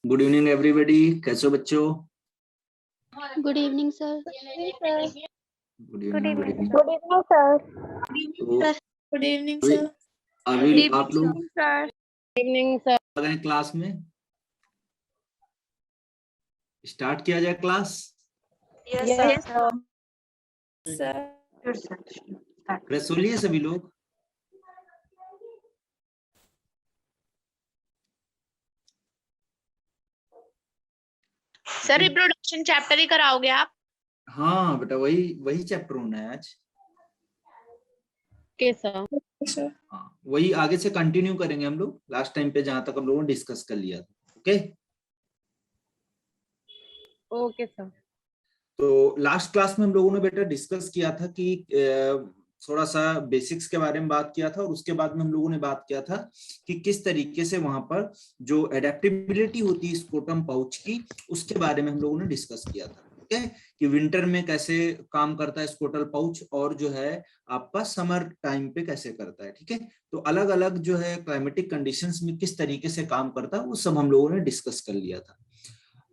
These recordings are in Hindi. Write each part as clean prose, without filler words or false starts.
गुड इवनिंग एवरीबॉडी, कैसे हो बच्चों? Good evening sir. Good evening, good evening. Good evening sir. Good evening अभी सर। अभी आप लोग सर इवनिंग सर। आ गए क्लास में? स्टार्ट किया जाए क्लास। यस सर फ्रेश हो लिए सभी लोग? सर रिप्रोडक्शन चैप्टर ही कराओगे आप? हाँ बेटा, वही वही चैप्टर होना है आज। के सर। हाँ, वही आगे से कंटिन्यू करेंगे हम लोग, लास्ट टाइम पे जहां तक हम लोगों ने डिस्कस कर लिया था। Okay, okay sir. तो लास्ट क्लास में हम लोगों ने बेटा डिस्कस किया था कि थोड़ा सा बेसिक्स के बारे में बात किया था, और उसके बाद में हम लोगों ने बात किया था कि किस तरीके से वहां पर जो एडेप्टेबिलिटी होती है स्क्रोटम पाउच की, उसके बारे में हम लोगों ने डिस्कस किया था। ठीक है, कि विंटर में कैसे काम करता है स्क्रोटल पाउच, और जो है आपका समर टाइम पे कैसे करता है। ठीक है, तो अलग अलग जो है क्लाइमेटिक कंडीशंस में किस तरीके से काम करता है वो सब हम लोगों ने डिस्कस कर लिया था।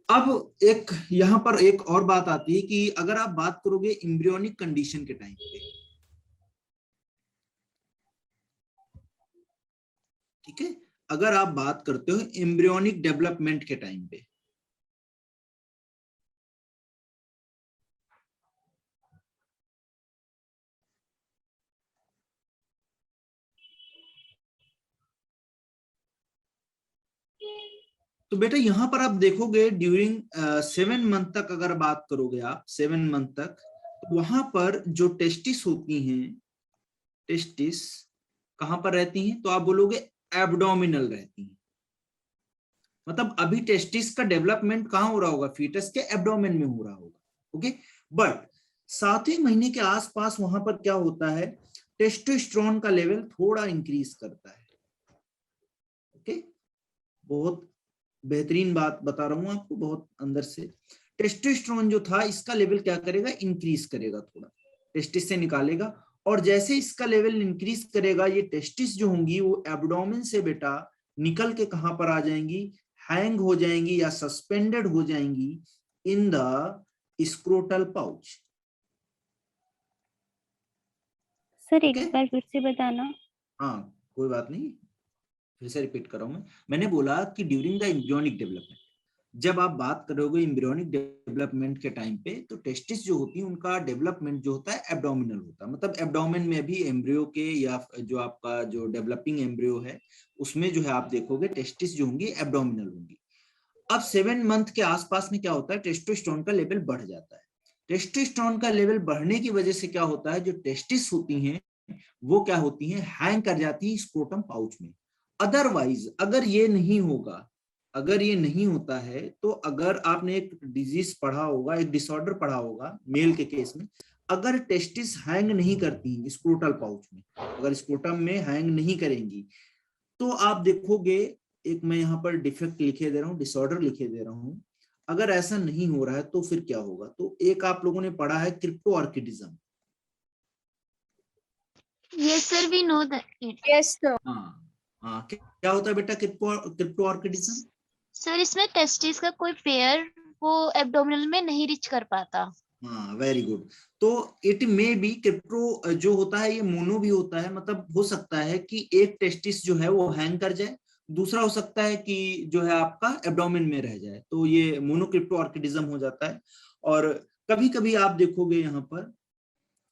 अब एक यहाँ पर एक और बात आती है कि अगर आप बात करोगे एम्ब्रियोनिक कंडीशन के टाइम पे, ठीक है, अगर आप बात करते हो एम्ब्रियोनिक डेवलपमेंट के टाइम पे, तो बेटा यहां पर आप देखोगे ड्यूरिंग 7 मंथ तक, अगर बात करोगे आप 7 मंथ तक, तो वहां पर जो टेस्टिस होती हैं, टेस्टिस कहां पर रहती हैं? तो आप बोलोगे एब्डोमिनल रहती हैं। मतलब अभी टेस्टिस का डेवलपमेंट कहां हो रहा होगा? फीटस के एब्डोमेन में हो रहा होगा। ओके, बट 7वें महीने के आसपास वहां पर क्या होता है, टेस्टोस्टेरोन का लेवल थोड़ा इंक्रीज करता है। ओके, बहुत बेहतरीन बात बता रहा हूं आपको, बहुत अंदर से। टेस्टोस्टेरोन जो था इसका लेवल क्या करेगा? इंक्रीज करेगा, थोड़ा टेस्टिस से निकालेगा, और जैसे इसका लेवल इंक्रीज करेगा, ये टेस्टिस जो होंगी वो एब्डोमेन से बेटा निकल के कहां पर आ जाएंगी? हैंग हो जाएंगी या सस्पेंडेड हो जाएंगी in the scrotal pouch. Sir एक बार फिर से बताना। हाँ, कोई बात नहीं, फिर से रिपीट कर रहा हूं मैंने बोला कि ड्यूरिंग द एम्ब्रियोनिक डेवलपमेंट, जब आप बात करोगे एम्ब्रियोनिक डेवलपमेंट के टाइम पे, तो टेस्टिस जो होती है उनका डेवलपमेंट जो होता है एब्डोमिनल होता है। मतलब एब्डोमेन में भी एम्ब्रियो के, या जो आपका जो डेवलपिंग एम्ब्रियो है उसमें जो है आप देखोगे टेस्टिस जो होंगी एब्डोमिनल होंगी। अब 7 मंथ के आसपास में क्या होता है, टेस्टोस्टेरोन का लेवल बढ़ जाता है। टेस्टोस्टेरोन का लेवल बढ़ने की वजह से क्या होता है, जो टेस्टिस होती हैं वो क्या होती हैं? हैंग कर जाती है स्क्रोटम पाउच में। अदरवाइज अगर ये नहीं होगा, अगर ये नहीं होता है, तो अगर आपने एक डिजीज पढ़ा होगा, एक डिसऑर्डर पढ़ा होगा मेल के केस में, अगर टेस्टिस हैंग नहीं करती स्क्रोटल पाउच में, अगर स्क्रोटम में हैंग नहीं करेंगी, तो आप देखोगे, एक मैं यहाँ पर डिफेक्ट लिखे दे रहा हूँ, डिसऑर्डर लिखे दे रहा हूँ, अगर ऐसा नहीं हो रहा है तो फिर क्या होगा? तो एक आप लोगों ने पढ़ा है cryptorchidism. Yes sir, we know that. Yes sir. हाँ हाँ, क्या होता है बेटा क्रिप्टो ऑर्किडिज्म? सर इसमें टेस्टिस का कोई पेयर वो एब्डोमिनल में नहीं रीच कर पाता। हाँ, वेरी गुड। तो इट मे बी क्रिप्टो जो होता है ये मोनो भी होता है, मतलब हो सकता है कि एक टेस्टिस जो है वो हैंग कर जाए, दूसरा हो सकता है कि जो है आपका एब्डोमेन में रह जाए, तो ये मोनो क्रिप्टो ऑर्किडिज्म हो जाता है। और कभी कभी आप देखोगे यहाँ पर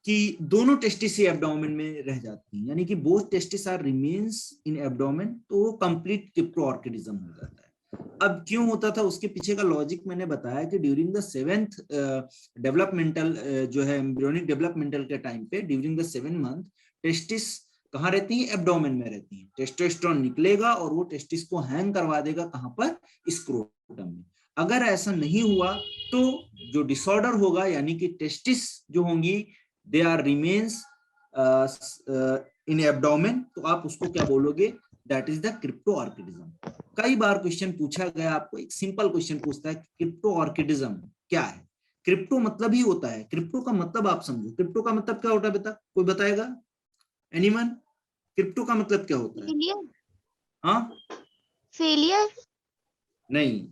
कि दोनों टेस्टिस ही एब्डोमेन में रह जाती हैं, यानी कि both testis are remains in abdomen, तो वो कंप्लीट क्रिप्टो ऑर्किडिज्म हो जाता है। अब क्यों होता था उसके पीछे का लॉजिक मैंने बताया कि ड्यूरिंग द 7th डेवलपमेंटल जो है एम्ब्रियोनिक डेवलपमेंटल के टाइम पे, ड्यूरिंग द 7 मंथ, टेस्टिस कहाँ रहती है? एब्डोमेन में रहती है। टेस्टोस्टेरोन निकलेगा और वो टेस्टिस को हैंग करवा देगा कहां पर? स्क्रोटम में। अगर ऐसा नहीं हुआ तो जो डिसऑर्डर होगा, यानी कि टेस्टिस जो होंगी they are remains in abdomen, तो आप उसको क्या बोलोगे? That is the cryptorchidism. कई बार क्वेश्चन पूछा गया, आपको एक सिंपल क्वेश्चन पूछता है क्रिप्टो ऑर्किडिज्म क्या है? क्रिप्टो मतलब ही होता है, क्रिप्टो का मतलब आप समझो, क्रिप्टो का मतलब क्या होता है बेटा? कोई बताएगा? एनीवन? क्रिप्टो का मतलब क्या होता है? फेलियर। हाँ, फेलियर। नहीं,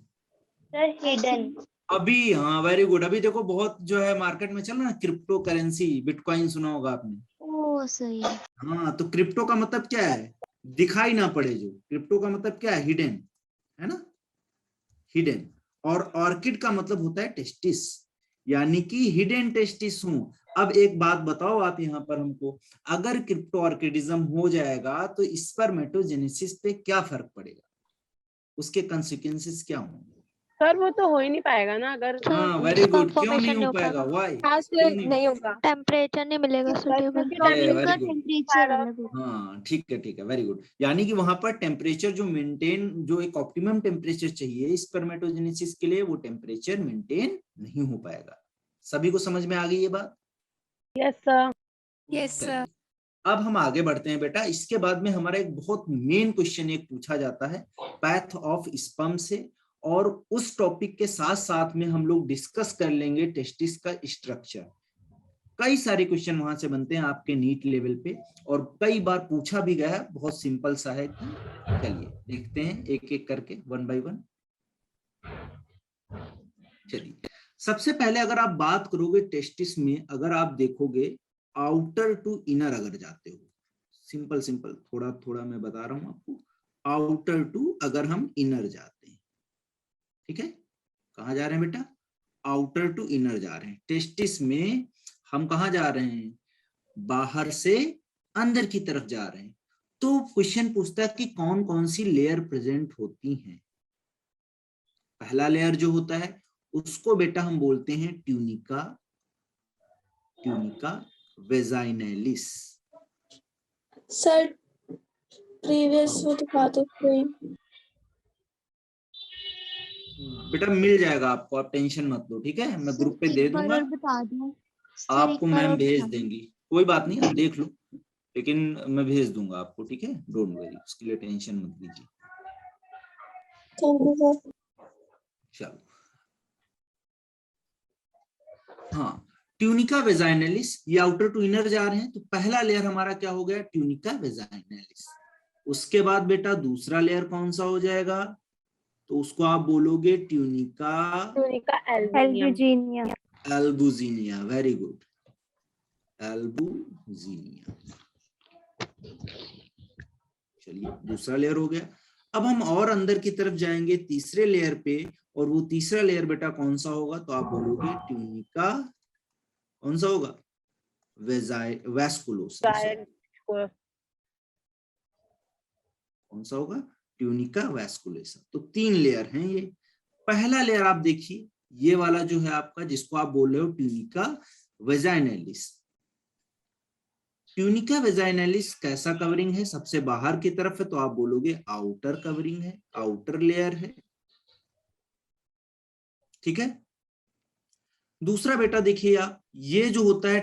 सर हिडन। अभी, हाँ वेरी गुड। अभी देखो बहुत जो है मार्केट में चल रहा है क्रिप्टो करेंसी, बिटकॉइन सुना होगा आपने। ओ सही है। हाँ, तो क्रिप्टो का मतलब क्या है? दिखाई ना पड़े जो। क्रिप्टो का मतलब क्या है? हिडन, है ना, हिडन। और ऑर्किड का मतलब होता है टेस्टिस, यानी कि हिडन टेस्टिस हूं। अब एक बात बताओ आप यहाँ पर हमको, अगर क्रिप्टो ऑर्किडिज्म हो जाएगा तो स्पर्मेटोजेनेसिस पे क्या फर्क पड़ेगा, उसके कंसिक्वेंसेस क्या होंगे? सर वो तो हो ही नहीं पाएगा ना अगर हाँ वेरी उसका गुड। क्यों नहीं फॉर्मेशन हो नहीं पाएगा? पाएगा, व्हाई? खास क्यों नहीं? नहीं होगा टेम्परेचर नहीं मिलेगा सुटेबल, क्योंकि वेरी उनका गुड। टेम्परेचर अलग होगा। हाँ ठीक है, ठीक है, वेरी गुड। यानी कि वहां पर टेम्परेचर जो मेंटेन, जो एक ऑप्टिमम टेम्परेचर चाहिए स्पर्मेटोजेनेसिस के लिए, वो टेम्परेचर मेंटेन नहीं हो पाएगा। सभी को समझ में आ गई ये बात? Yes sir. Yes sir. अब हम आगे बढ़ते हैं बेटा। इसके बाद में हमारा एक बहुत मेन क्वेश्चन एक पूछा जाता है पैथ ऑफ स्पर्म से, और उस टॉपिक के साथ साथ में हम लोग डिस्कस कर लेंगे टेस्टिस का स्ट्रक्चर। कई सारे क्वेश्चन वहां से बनते हैं आपके नीट लेवल पे, और कई बार पूछा भी गया है। बहुत सिंपल सा है कि चलिए देखते हैं एक एक करके, वन बाय वन। चलिए, सबसे पहले अगर आप बात करोगे टेस्टिस में, अगर आप देखोगे आउटर टू इनर अगर जाते हो, सिंपल सिंपल थोड़ा थोड़ा मैं बता रहा हूं आपको, आउटर टू अगर हम इनर जाते हैं, ठीक है, कहाँ जा रहे हैं बेटा? आउटर टू इनर जा रहे हैं। टेस्टिस में हम कहाँ जा रहे हैं? बाहर से अंदर की तरफ जा रहे हैं। तो क्वेश्चन पूछता है कि कौन कौन सी लेयर प्रेजेंट होती हैं। पहला लेयर जो होता है उसको बेटा हम बोलते हैं ट्यूनिका, ट्यूनिका वेजाइनैलिस। सर प्रीवियस वो दिखा दो कोई। बेटा मिल जाएगा आपको, आप टेंशन मत लो, ठीक है, मैं ग्रुप पे दे एक बार दूंगा, और बता दो सर, आपको एक बार मैम और भेज बता दो। देंगी। कोई बात नहीं, आप देख लो, लेकिन मैं भेज दूंगा आपको, ठीक है, डोंट वरी, उसके लिए टेंशन मत लीजिए। Thank you sir. चलो, हाँ, ट्यूनिका वेजाइनलिस, ये आउटर टू इनर जा रहे हैं, तो पहला लेयर हमारा क्या हो गया? Tunica vaginalis. उसके बाद बेटा दूसरा लेयर कौन सा हो जाएगा? तो उसको आप बोलोगे tunica albuginea. Albuginea. Very good, albuginea. चलिए, दूसरा लेयर हो गया। अब हम और अंदर की तरफ जाएंगे तीसरे लेयर पे, और वो तीसरा लेयर बेटा कौन सा होगा? तो आप बोलोगे ट्यूनिका, कौन सा होगा? वैस्कुलोसा। कौन सा होगा? Tunica vasculosa. तो तीन लेयर हैं ये। पहला लेयर आप देखिए, ये वाला जो है आपका, जिसको आप बोल रहे हो ट्यूनिका वेजाइनलिस। ट्यूनिका वेजाइनलिस कैसा कवरिंग है? सबसे बाहर की तरफ है, तो आप बोलोगे आउटर कवरिंग है, आउटर लेयर है, ठीक है। दूसरा बेटा देखिए आप, ये जो होता है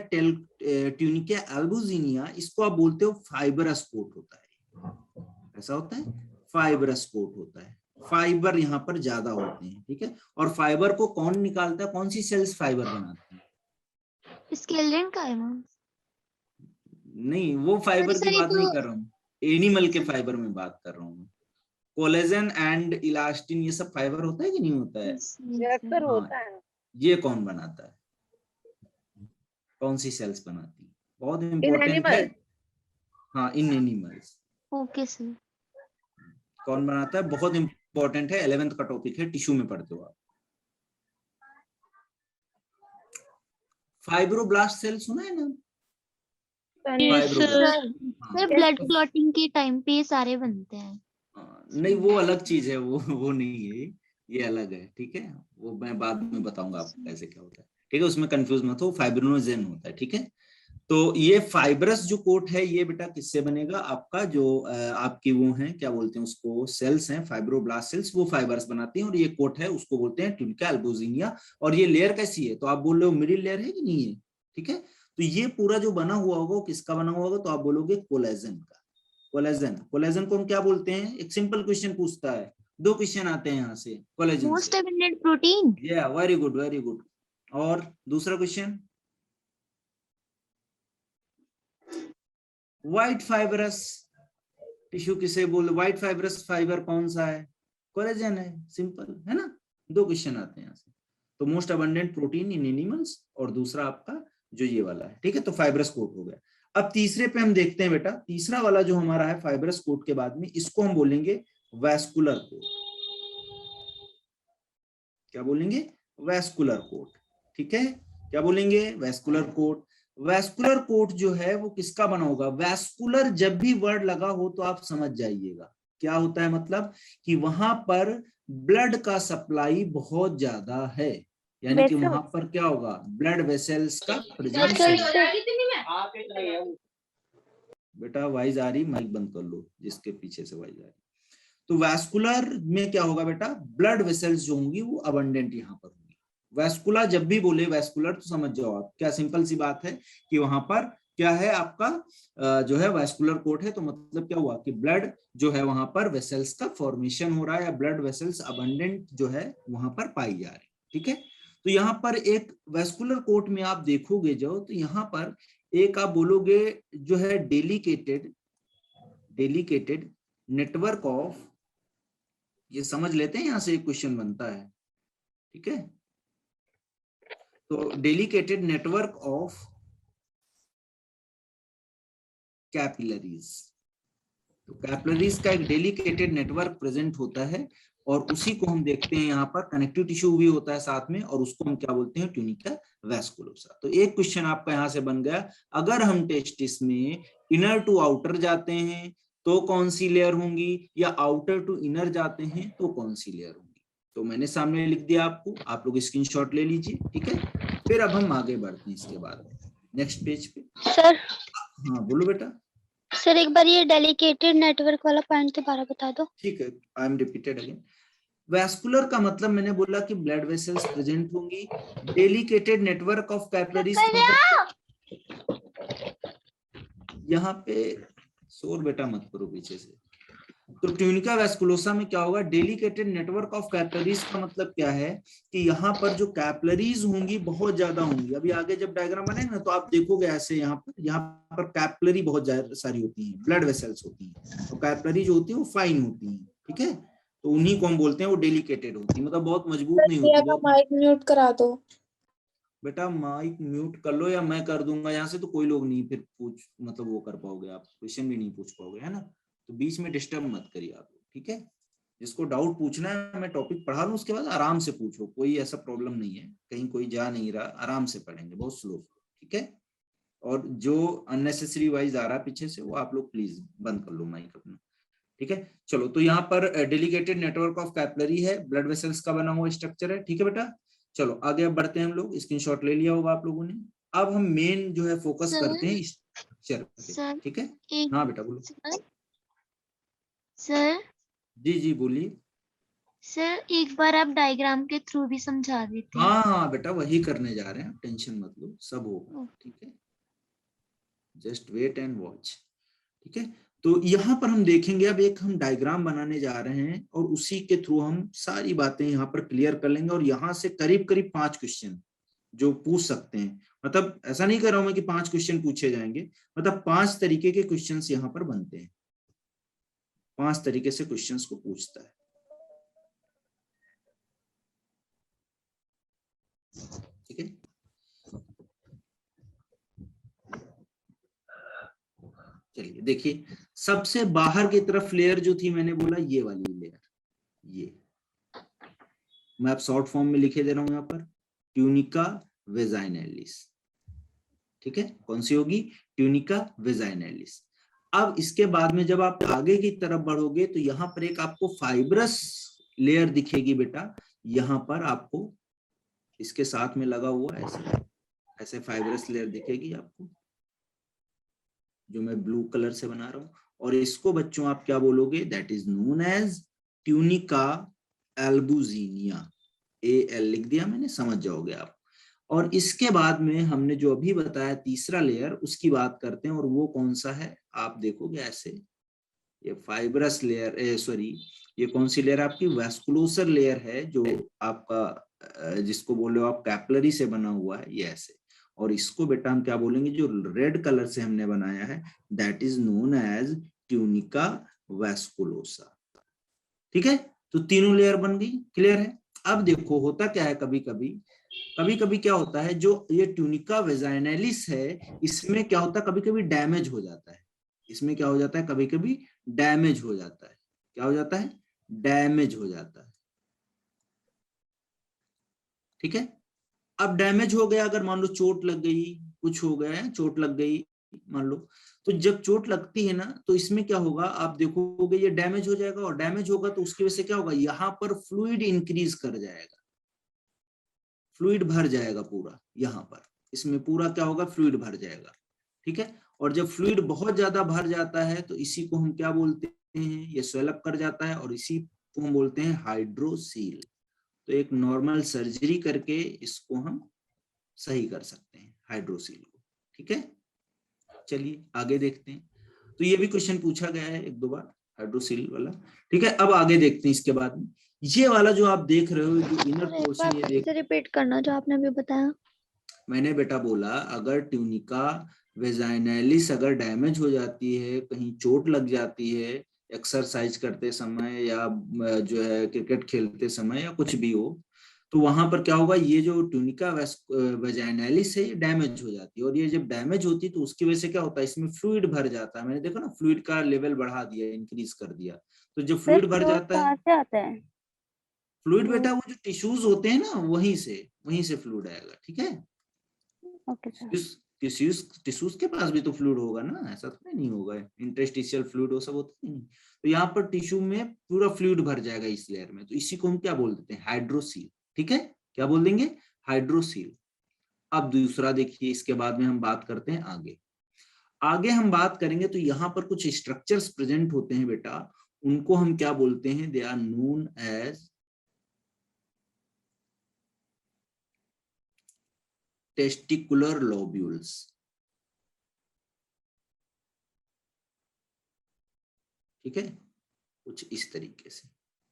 ट्यूनिका एल्बुजिनिया, इसको आप बोलते हो फाइबरस कोट होता है। ऐसा होता है, फाइबरस कोट होता है, फाइबर यहाँ पर ज्यादा होते हैं, ठीक है। और फाइबर को कौन निकालता है? कौन सी सेल्स फाइबर बनाती है? स्केलेटन का है मैम। नहीं, वो फाइबर की सर ये बात नहीं कर रहा हूँ, एनिमल के फाइबर में बात कर रहा हूँ। कोलेजन एंड इलास्टिन, ये सब फाइबर होता है कि नहीं होता है? सर होता है। ये कौन बनाता है? कौन सी सेल्स बनाती है? बहुत इन इंपॉर्टेंट है। एनिमल। हाँ, इन एनिमल्स। Okay sir. कौन बनाता है? बहुत इंपॉर्टेंट है, 11th का टॉपिक है, टिश्यू में पढ़ते हो आप। फाइब्रोब्लास्ट सेल सुना है ना? फाइब्रोब्लास्ट, सर ब्लड क्लॉटिंग के टाइम पे ये सारे बनते हैं। नहीं वो अलग चीज है, वो नहीं है, ये अलग है, ठीक है। वो मैं बाद में बताऊंगा आपको कैसे क्या होता है, ठीक है, उसमें कंफ्यूज मत हो, फाइब्रिनोजेन होता है, ठीक है। तो ये फाइब्रस जो कोट है, ये बेटा किससे बनेगा? आपका जो आपकी वो है, क्या बोलते हैं उसको, सेल्स हैं, फाइब्रोब्लास्ट सेल्स, वो फाइबर्स बनाती हैं, और ये कोट है उसको बोलते हैं ट्यूनिका एल्बुजिनिया। और ये लेयर कैसी है? तो आप बोल रहे हो मिडिल लेयर है कि नहीं है, ठीक है। तो ये पूरा जो बना हुआ होगा, किसका बना हुआ होगा? तो आप बोलोगे कोलेजन का। कोलेजन, कोलेजन को हम क्या बोलते हैं? एक सिंपल क्वेश्चन पूछता है, दो क्वेश्चन आते हैं यहाँ से कोलेजन मोस्ट से। Abundant protein. या वेरी गुड, वेरी गुड। और दूसरा क्वेश्चन, व्हाइट फाइबरस टिश्यू किसे बोल? व्हाइट फाइबरस फाइबर कौन सा है? कोलेजन है, सिंपल है ना। दो क्वेश्चन आते हैं यहाँ से। तो मोस्ट अबंडेंट प्रोटीन इन एनिमल्स और दूसरा आपका जो ये वाला है, ठीक है। तो फाइब्रस कोट हो गया। अब तीसरे पे हम देखते हैं बेटा, तीसरा वाला जो हमारा है फाइब्रस कोट के बाद में, इसको हम बोलेंगे वैस्कुलर कोट। क्या बोलेंगे? वैस्कुलर कोट, ठीक है। क्या बोलेंगे? Vascular coat. वैस्कुलर कोट जो है वो किसका बना होगा? वैस्कुलर जब भी वर्ड लगा हो तो आप समझ जाइएगा क्या होता है, मतलब कि वहां पर ब्लड का सप्लाई बहुत ज्यादा है, यानी कि वहां पर क्या होगा? ब्लड वेसल्स का प्रेजेंस है। बेटा वाइज आ रही, माइक बंद कर लो, जिसके पीछे से वाइज आ रही। तो वैस्कुलर में क्या होगा बेटा? ब्लड वेसल्स जो होंगी वो अबंडेंट यहाँ पर होंगी। वैस्कुलर जब भी बोले वैस्कुलर तो समझ जाओ आप, क्या सिंपल सी बात है कि वहां पर क्या है आपका जो है वैस्कुलर कोट है, तो मतलब क्या हुआ कि ब्लड जो है वहां पर वेसल्स का फॉर्मेशन हो रहा है, या ब्लड वेसल्स अबंडेंट जो है वहां पर पाई जा रही, ठीक है। तो यहाँ पर एक वैस्कुलर कोट में आप देखोगे जो, तो यहाँ पर एक आप बोलोगे जो है डेलिकेटेड नेटवर्क ऑफ, ये समझ लेते हैं, यहां से एक क्वेश्चन बनता है, ठीक है। तो डेलिकेटेड नेटवर्क ऑफ कैपिलरीज, तो कैपिलरीज का एक डेलिकेटेड नेटवर्क प्रेजेंट होता है, और उसी को हम देखते हैं यहाँ पर कनेक्टिव टिश्यू भी होता है साथ में, और उसको हम क्या बोलते हैं? Tunica vasculosa. तो एक क्वेश्चन आपका यहाँ से बन गया, अगर हम टेस्टिस में इनर टू आउटर जाते हैं तो कौन सी लेयर होंगी, या आउटर टू इनर जाते हैं तो कौन सी लेयर होंगी। तो मैंने सामने लिख दिया आपको, आप लोग स्क्रीनशॉट ले लीजिए, ठीक है। फिर अब हम आगे बढ़ते हैं इसके बाद नेक्स्ट पेज पे। सर हाँ बोलो बेटा। सर एक बार ये डेलिकेटेड नेटवर्क वाला पॉइंट दोबारा बता दो। ठीक है, I am repeated again. Vascular का मतलब मैंने बोला कि ब्लड वेसल्स प्रेजेंट होंगी। डेलिकेटेड नेटवर्क ऑफ कैपिलरीज यहाँ पे शोर बेटा मत करो पीछे से। तो ट्यूनिका वैस्कुलोसा में क्या होगा? डेलिकेटेड नेटवर्क ऑफ कैपिलरीज का मतलब क्या है कि यहाँ पर जो कैपिलरीज होंगी बहुत ज्यादा होंगी। अभी आगे जब डायग्राम बनेगा ना तो आप देखोगे ऐसे यहाँ पर कैपिलरी बहुत ज्यादा सारी होती हैं, ब्लड वेसल्स होती हैं, तो कैपिलरी जो होती है वो फाइन होती है, ठीक है। तो उन्हीं को हम बोलते हैं वो डेलिकेटेड होती है, मतलब बहुत मजबूत नहीं होती। माइक म्यूट करा दो। बेटा माइक म्यूट कर लो या मैं कर दूंगा यहाँ से, तो कोई लोग नहीं फिर पूछ मतलब वो कर पाओगे, आप क्वेश्चन भी नहीं पूछ पाओगे, है ना। तो बीच में डिस्टर्ब मत करिए आप, ठीक है। जिसको डाउट पूछना है मैं टॉपिक पढ़ा लूं, उसके बाद आराम से पूछो, कोई ऐसा प्रॉब्लम नहीं है, कहीं कोई जा नहीं रहा, आराम से पढ़ेंगे, बहुत स्लो, ठीक है। और जो अननेसेसरी वाइज आ रहा है पीछे से वो आप लोग प्लीज बंद कर लो माइक अपना, ठीक है। चलो, तो यहाँ पर डेलिकेटेड नेटवर्क ऑफ कैपिलरी है, ब्लड वेसल्स का बना हुआ स्ट्रक्चर है, ठीक है बेटा। चलो आगे अब बढ़ते हैं हम लोग, स्क्रीनशॉट ले लिया होगा आप लोगों ने। अब हम मेन जो है फोकस करते हैं स्ट्रक्चर पे, ठीक है। हाँ बेटा बोलो। सर जी बोलिए। सर एक बार आप डायग्राम के थ्रू भी समझा देते हैं। हाँ बेटा वही करने जा रहे हैं, आप टेंशन मत लो, सब होगा, ठीक है। जस्ट वेट एंड वॉच, ठीक है। तो यहाँ पर हम देखेंगे, अब एक हम डायग्राम बनाने जा रहे हैं और उसी के थ्रू हम सारी बातें यहाँ पर क्लियर कर लेंगे, और यहाँ से करीब करीब 5 क्वेश्चन जो पूछ सकते हैं, मतलब ऐसा नहीं कर रहा हूं मैं कि 5 क्वेश्चन पूछे जाएंगे, मतलब 5 तरीके के क्वेश्चन यहाँ पर बनते हैं, 5 तरीके से क्वेश्चंस को पूछता है, ठीक है। चलिए देखिए, सबसे बाहर की तरफ लेयर जो थी मैंने बोला ये वाली लेयर, ये मैं अब शॉर्ट फॉर्म में लिखे दे रहा हूं यहाँ पर, ट्यूनिका वेजाइनैलिस, ठीक है। कौन सी होगी? ट्यूनिका वेजाइनैलिस। अब इसके बाद में जब आप आगे की तरफ बढ़ोगे तो यहाँ पर एक आपको फाइब्रस लेयर दिखेगी बेटा, यहाँ पर आपको इसके साथ में लगा हुआ ऐसे फाइब्रस लेयर दिखेगी आपको, जो मैं ब्लू कलर से बना रहा हूं, और इसको बच्चों आप क्या बोलोगे? That is known as tunica albuginea, AL लिख दिया मैंने, समझ जाओगे आप। और इसके बाद में हमने जो अभी बताया तीसरा लेयर, उसकी बात करते हैं, और वो कौन सा है? आप देखोगे ऐसे, ये फाइब्रस लेयर, सॉरी ये कौन सी लेयर आपकी? वैस्कुलोसर लेयर है, जो आपका जिसको बोले हो आप कैपिलरी से बना हुआ है, ये ऐसे। और इसको बेटा हम क्या बोलेंगे? जो रेड कलर से हमने बनाया है, that is known as tunica vasculosa, ठीक है। तो तीनों लेयर बन गई, क्लियर है। अब देखो होता क्या है, कभी कभी क्या होता है, जो ये ट्यूनिका वेजाइनलिस है इसमें क्या होता है, कभी कभी डैमेज हो जाता है। इसमें क्या हो जाता है, कभी कभी डैमेज हो जाता है। क्या हो जाता है, डैमेज हो जाता है। ठीक है, अब डैमेज हो गया, अगर मान लो चोट लग गई, कुछ हो गया है, चोट लग गई मान लो, तो जब चोट लगती है ना तो इसमें क्या होगा, आप देखोगे ये डैमेज हो जाएगा, और डैमेज होगा तो उसकी वजह से क्या होगा, यहाँ पर फ्लूइड इंक्रीज कर जाएगा, फ्लूइड भर जाएगा पूरा, यहाँ पर इसमें पूरा क्या होगा, फ्लूइड भर जाएगा। ठीक है, और जब फ्लूइड बहुत ज्यादा भर जाता है तो इसी को हम क्या बोलते हैं, ये स्वेलअप कर जाता है, और इसी को हम बोलते हैं हाइड्रोसील। तो एक नॉर्मल सर्जरी करके इसको हम सही कर सकते हैं, हाइड्रोसील को। ठीक है, चलिए आगे देखते हैं। तो ये भी क्वेश्चन पूछा गया है एक दो बार, हाइड्रोसील वाला। ठीक है, अब आगे देखते हैं इसके बाद में ये वाला जो आप देख रहे हो, जो इनर पोर्शन, ये देख, रिपीट करना जो आपने अभी बताया। मैंने बेटा बोला अगर ट्यूनिका वेजाइनलिस अगर डैमेज हो जाती है, कहीं चोट लग जाती है एक्सरसाइज करते समय, या जो है क्रिकेट खेलते समय, या कुछ भी हो, तो वहां पर क्या होगा, ये जो ट्यूनिका वेजाइनलिस है ये डैमेज हो जाती है, और ये जब डैमेज होती है तो उसकी वजह से क्या होता है, इसमें फ्लूइड भर जाता है। मैंने देखा ना, फ्लूइड का लेवल बढ़ा दिया, इंक्रीज कर दिया। तो जब फ्लूइड भर जाता है, से आता है? फ्लूइड बेटा वो जो टिश्यूज होते हैं ना, वहीं से फ्लूइड आएगा। ठीक है, ओके सर। टिश्यूज के पास भी तो फ्लूइड होगा ना, ऐसा तो नहीं होगा, इंटरस्टिशियल फ्लूइड वो सब होता नहीं। तो यहाँ पर टिश्यू में पूरा फ्लूइड भर जाएगा इस लेयर में, तो इसी को हम क्या बोल देते हैं, हाइड्रोसील। ठीक है, क्या बोल देंगे, हाइड्रोसील। अब दूसरा देखिए, इसके बाद में हम बात करते हैं आगे हम बात करेंगे, तो यहाँ पर कुछ स्ट्रक्चर्स प्रेजेंट होते हैं बेटा, उनको हम क्या बोलते हैं, they are known as testicular lobules. ठीक है, कुछ इस तरीके से।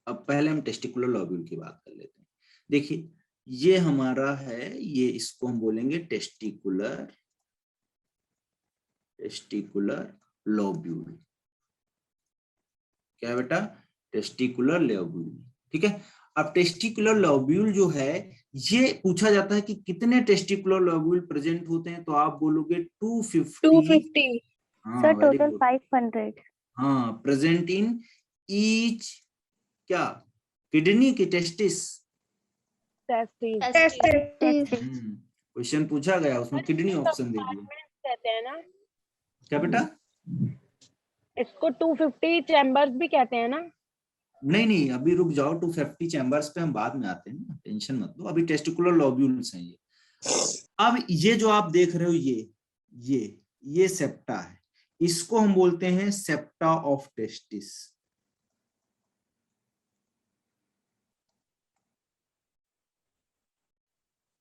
अब पहले हम टेस्टिकुलर लोब्यूल की बात कर लेते हैं। देखिए ये हमारा है, ये इसको हम बोलेंगे टेस्टिकुलर लोब्यूल। क्या है बेटा, टेस्टिकुलर लोब्यूल। ठीक है, अब टेस्टिकुलर लोब्यूल जो है, ये पूछा जाता है कि कितने टेस्टिकुलर लोब्यूल प्रेजेंट होते हैं, तो आप बोलोगे 250। हाँ, सर वेरी टोटल गुड। 500। हाँ, प्रेजेंट इन ईच क्या, किडनी की टेस्टिस। क्वेश्चन पूछा गया, उसमें किडनी ऑप्शन दे दिया। कहते हैं ना क्या बेटा, इसको 250 चैम्बर्स भी कहते हैं ना। नहीं अभी रुक जाओ, 250 चैम्बर्स पे हम बाद में आते हैं ना, टेंशन मत लो, अभी टेस्टिकुलर लोब्यूल्स हैं ये। अब ये जो आप देख रहे हो, ये सेप्टा है, इसको हम बोलते हैं सेप्टा ऑफ टेस्टिस।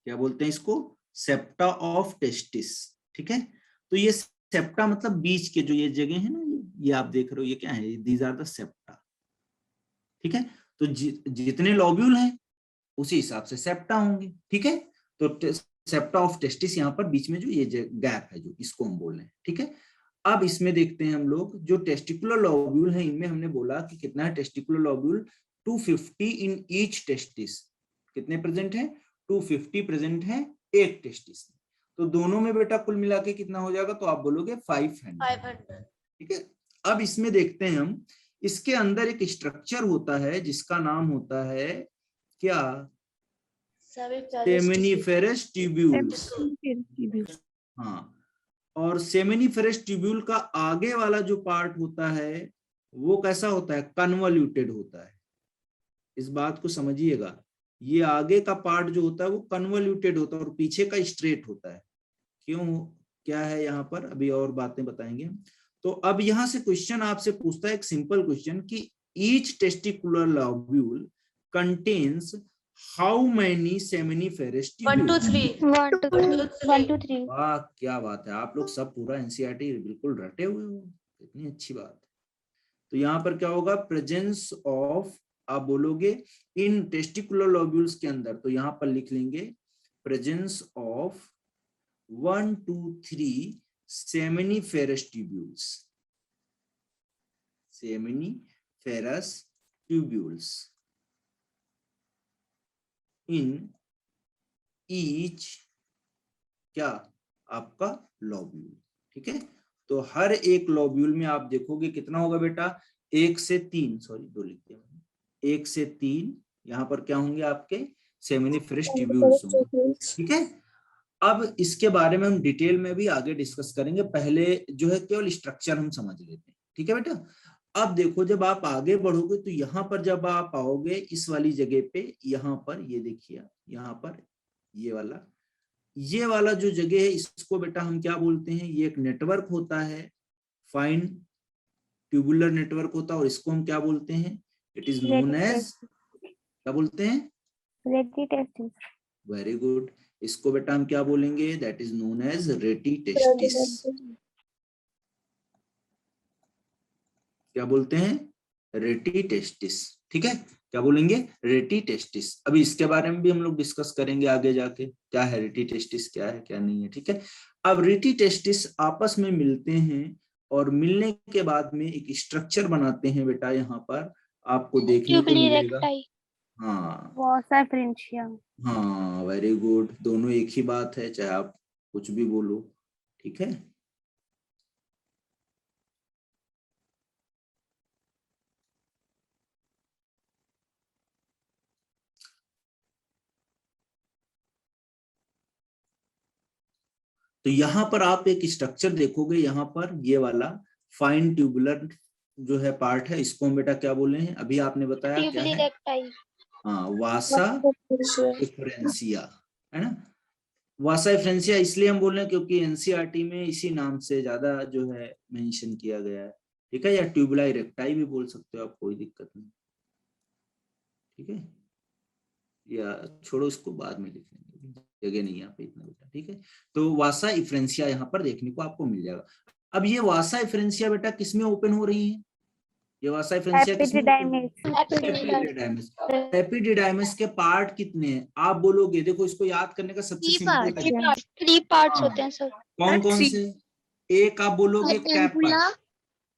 क्या बोलते हैं इसको, सेप्टा ऑफ टेस्टिस। ठीक है, तो ये सेप्टा मतलब बीच के जो ये जगह है ना, ये आप देख रहे हो, ये क्या है, दीज आर द सेप्टा। ठीक है, तो जितने लोब्यूल हैं उसी हिसाब से सेप्टा होंगे। ठीक है, तो सेप्टा ऑफ टेस्टिस यहाँ पर बीच में जो ये गैप है, जो इसको हम बोल रहे हैं। ठीक है, अब इसमें देखते हैं हम लोग, जो टेस्टिकुलर लोब्यूल है, इनमें हमने बोला कि कितना है testicular lobule, 250 in each testis. कितने प्रेजेंट है, 250 प्रेजेंट है एक टेस्टिस में। तो दोनों में बेटा कुल मिला के कितना हो जाएगा, तो आप बोलोगे 500। ठीक है, अब इसमें देखते हैं हम, इसके अंदर एक स्ट्रक्चर होता है जिसका नाम होता है क्या, सेमिनिफेरस ट्यूब्यूल्स। हाँ, और सेमिनिफेरस ट्यूब्यूल का आगे वाला जो पार्ट होता है वो कैसा होता है, कन्वोल्यूटेड होता है। इस बात को समझिएगा, ये आगे का पार्ट जो होता है वो कन्वोल्यूटेड होता है, और पीछे का स्ट्रेट होता है। क्यों, क्या है यहाँ पर, अभी और बातें बताएंगे। तो अब यहाँ से क्वेश्चन आपसे पूछता है, एक सिंपल क्वेश्चन, कि each testicular lobule contains how many seminiferous tubules. 1 2 3। वाह, क्या बात है, आप लोग सब पूरा एनसीईआरटी बिल्कुल रटे हुए हो, इतनी अच्छी बात। तो यहाँ पर क्या होगा, प्रेजेंस ऑफ, आप बोलोगे इन टेस्टिकुलर लोब्यूल्स के अंदर, तो यहाँ पर लिख लेंगे presence of 1 2 3 seminiferous tubules. Seminiferous tubules. In each क्या आपका लॉब्यूल। ठीक है, तो हर एक लॉब्यूल में आप देखोगे कितना होगा बेटा, 1 से 3, सॉरी 2 लिख दिया मैंने, 1 से 3 यहाँ पर क्या होंगे आपके सेमिनिफरस ट्यूब्यूल्स होंगे। ठीक है, अब इसके बारे में हम डिटेल में भी आगे डिस्कस करेंगे, पहले जो है केवल स्ट्रक्चर हम समझ लेते हैं। ठीक है बेटा, अब देखो जब आप आगे बढ़ोगे तो यहाँ पर जब आप आओगे इस वाली जगह पे, यहाँ पर ये देखिए, यहाँ पर ये वाला जो जगह है इसको बेटा हम क्या बोलते हैं, ये एक नेटवर्क होता है, फाइन ट्यूबुलर नेटवर्क होता है, और इसको हम क्या बोलते हैं, इट इज नोन एज, क्या बोलते हैं, रेटी टेस्टिस। वेरी गुड, इसको बेटा हम क्या बोलेंगे, दैट इज नोन एज रेटी टेस्टिस। क्या बोलते हैं, रेटी टेस्टिस। ठीक है, क्या बोलेंगे, रेटी टेस्टिस। अभी इसके बारे में भी हम लोग डिस्कस करेंगे आगे जाके, क्या है रेटी टेस्टिस, क्या है क्या नहीं है। ठीक है, अब रेटी टेस्टिस आपस में मिलते हैं और मिलने के बाद में एक स्ट्रक्चर बनाते हैं बेटा, यहाँ पर आपको देखने को मिलेगा। हाँ वॉसा फ्रेंचिया। हाँ, वेरी गुड, दोनों एक ही बात है, चाहे आप कुछ भी बोलो। ठीक है, तो यहाँ पर आप एक स्ट्रक्चर देखोगे, यहाँ पर ये वाला फाइन ट्यूबुलर जो है पार्ट है, इसको हम बेटा क्या बोले हैं, अभी आपने बताया क्या है, हाँ वासा इफ्रेंसिया, है ना। वासा इफ्रेंसिया इसलिए हम बोल रहे हैं क्योंकि एनसीईआरटी में इसी नाम से ज्यादा जो है मेंशन किया गया है। ठीक है, या ट्यूबुला इरेक्टाई भी बोल सकते हो आप, कोई दिक्कत नहीं। ठीक है, या छोड़ो इसको बाद में लिख लेंगे, जगह नहीं है यहाँ पे इतना बेटा। ठीक है, तो वासा इफ्रेंसिया यहाँ पर देखने को आपको मिल जाएगा। अब ये वासा इफ्रेंसिया बेटा किसमें ओपन हो रही है, ये वासा इफ्रेंसिया एपिडिडाइमिस के पार्ट कितने हैं आप बोलोगे, देखो इसको याद करने का सबसे सिंपल तरीका, 3 पार्ट्स होते हैं सर। कौन कौन से, एक आप बोलोगे कैपेट,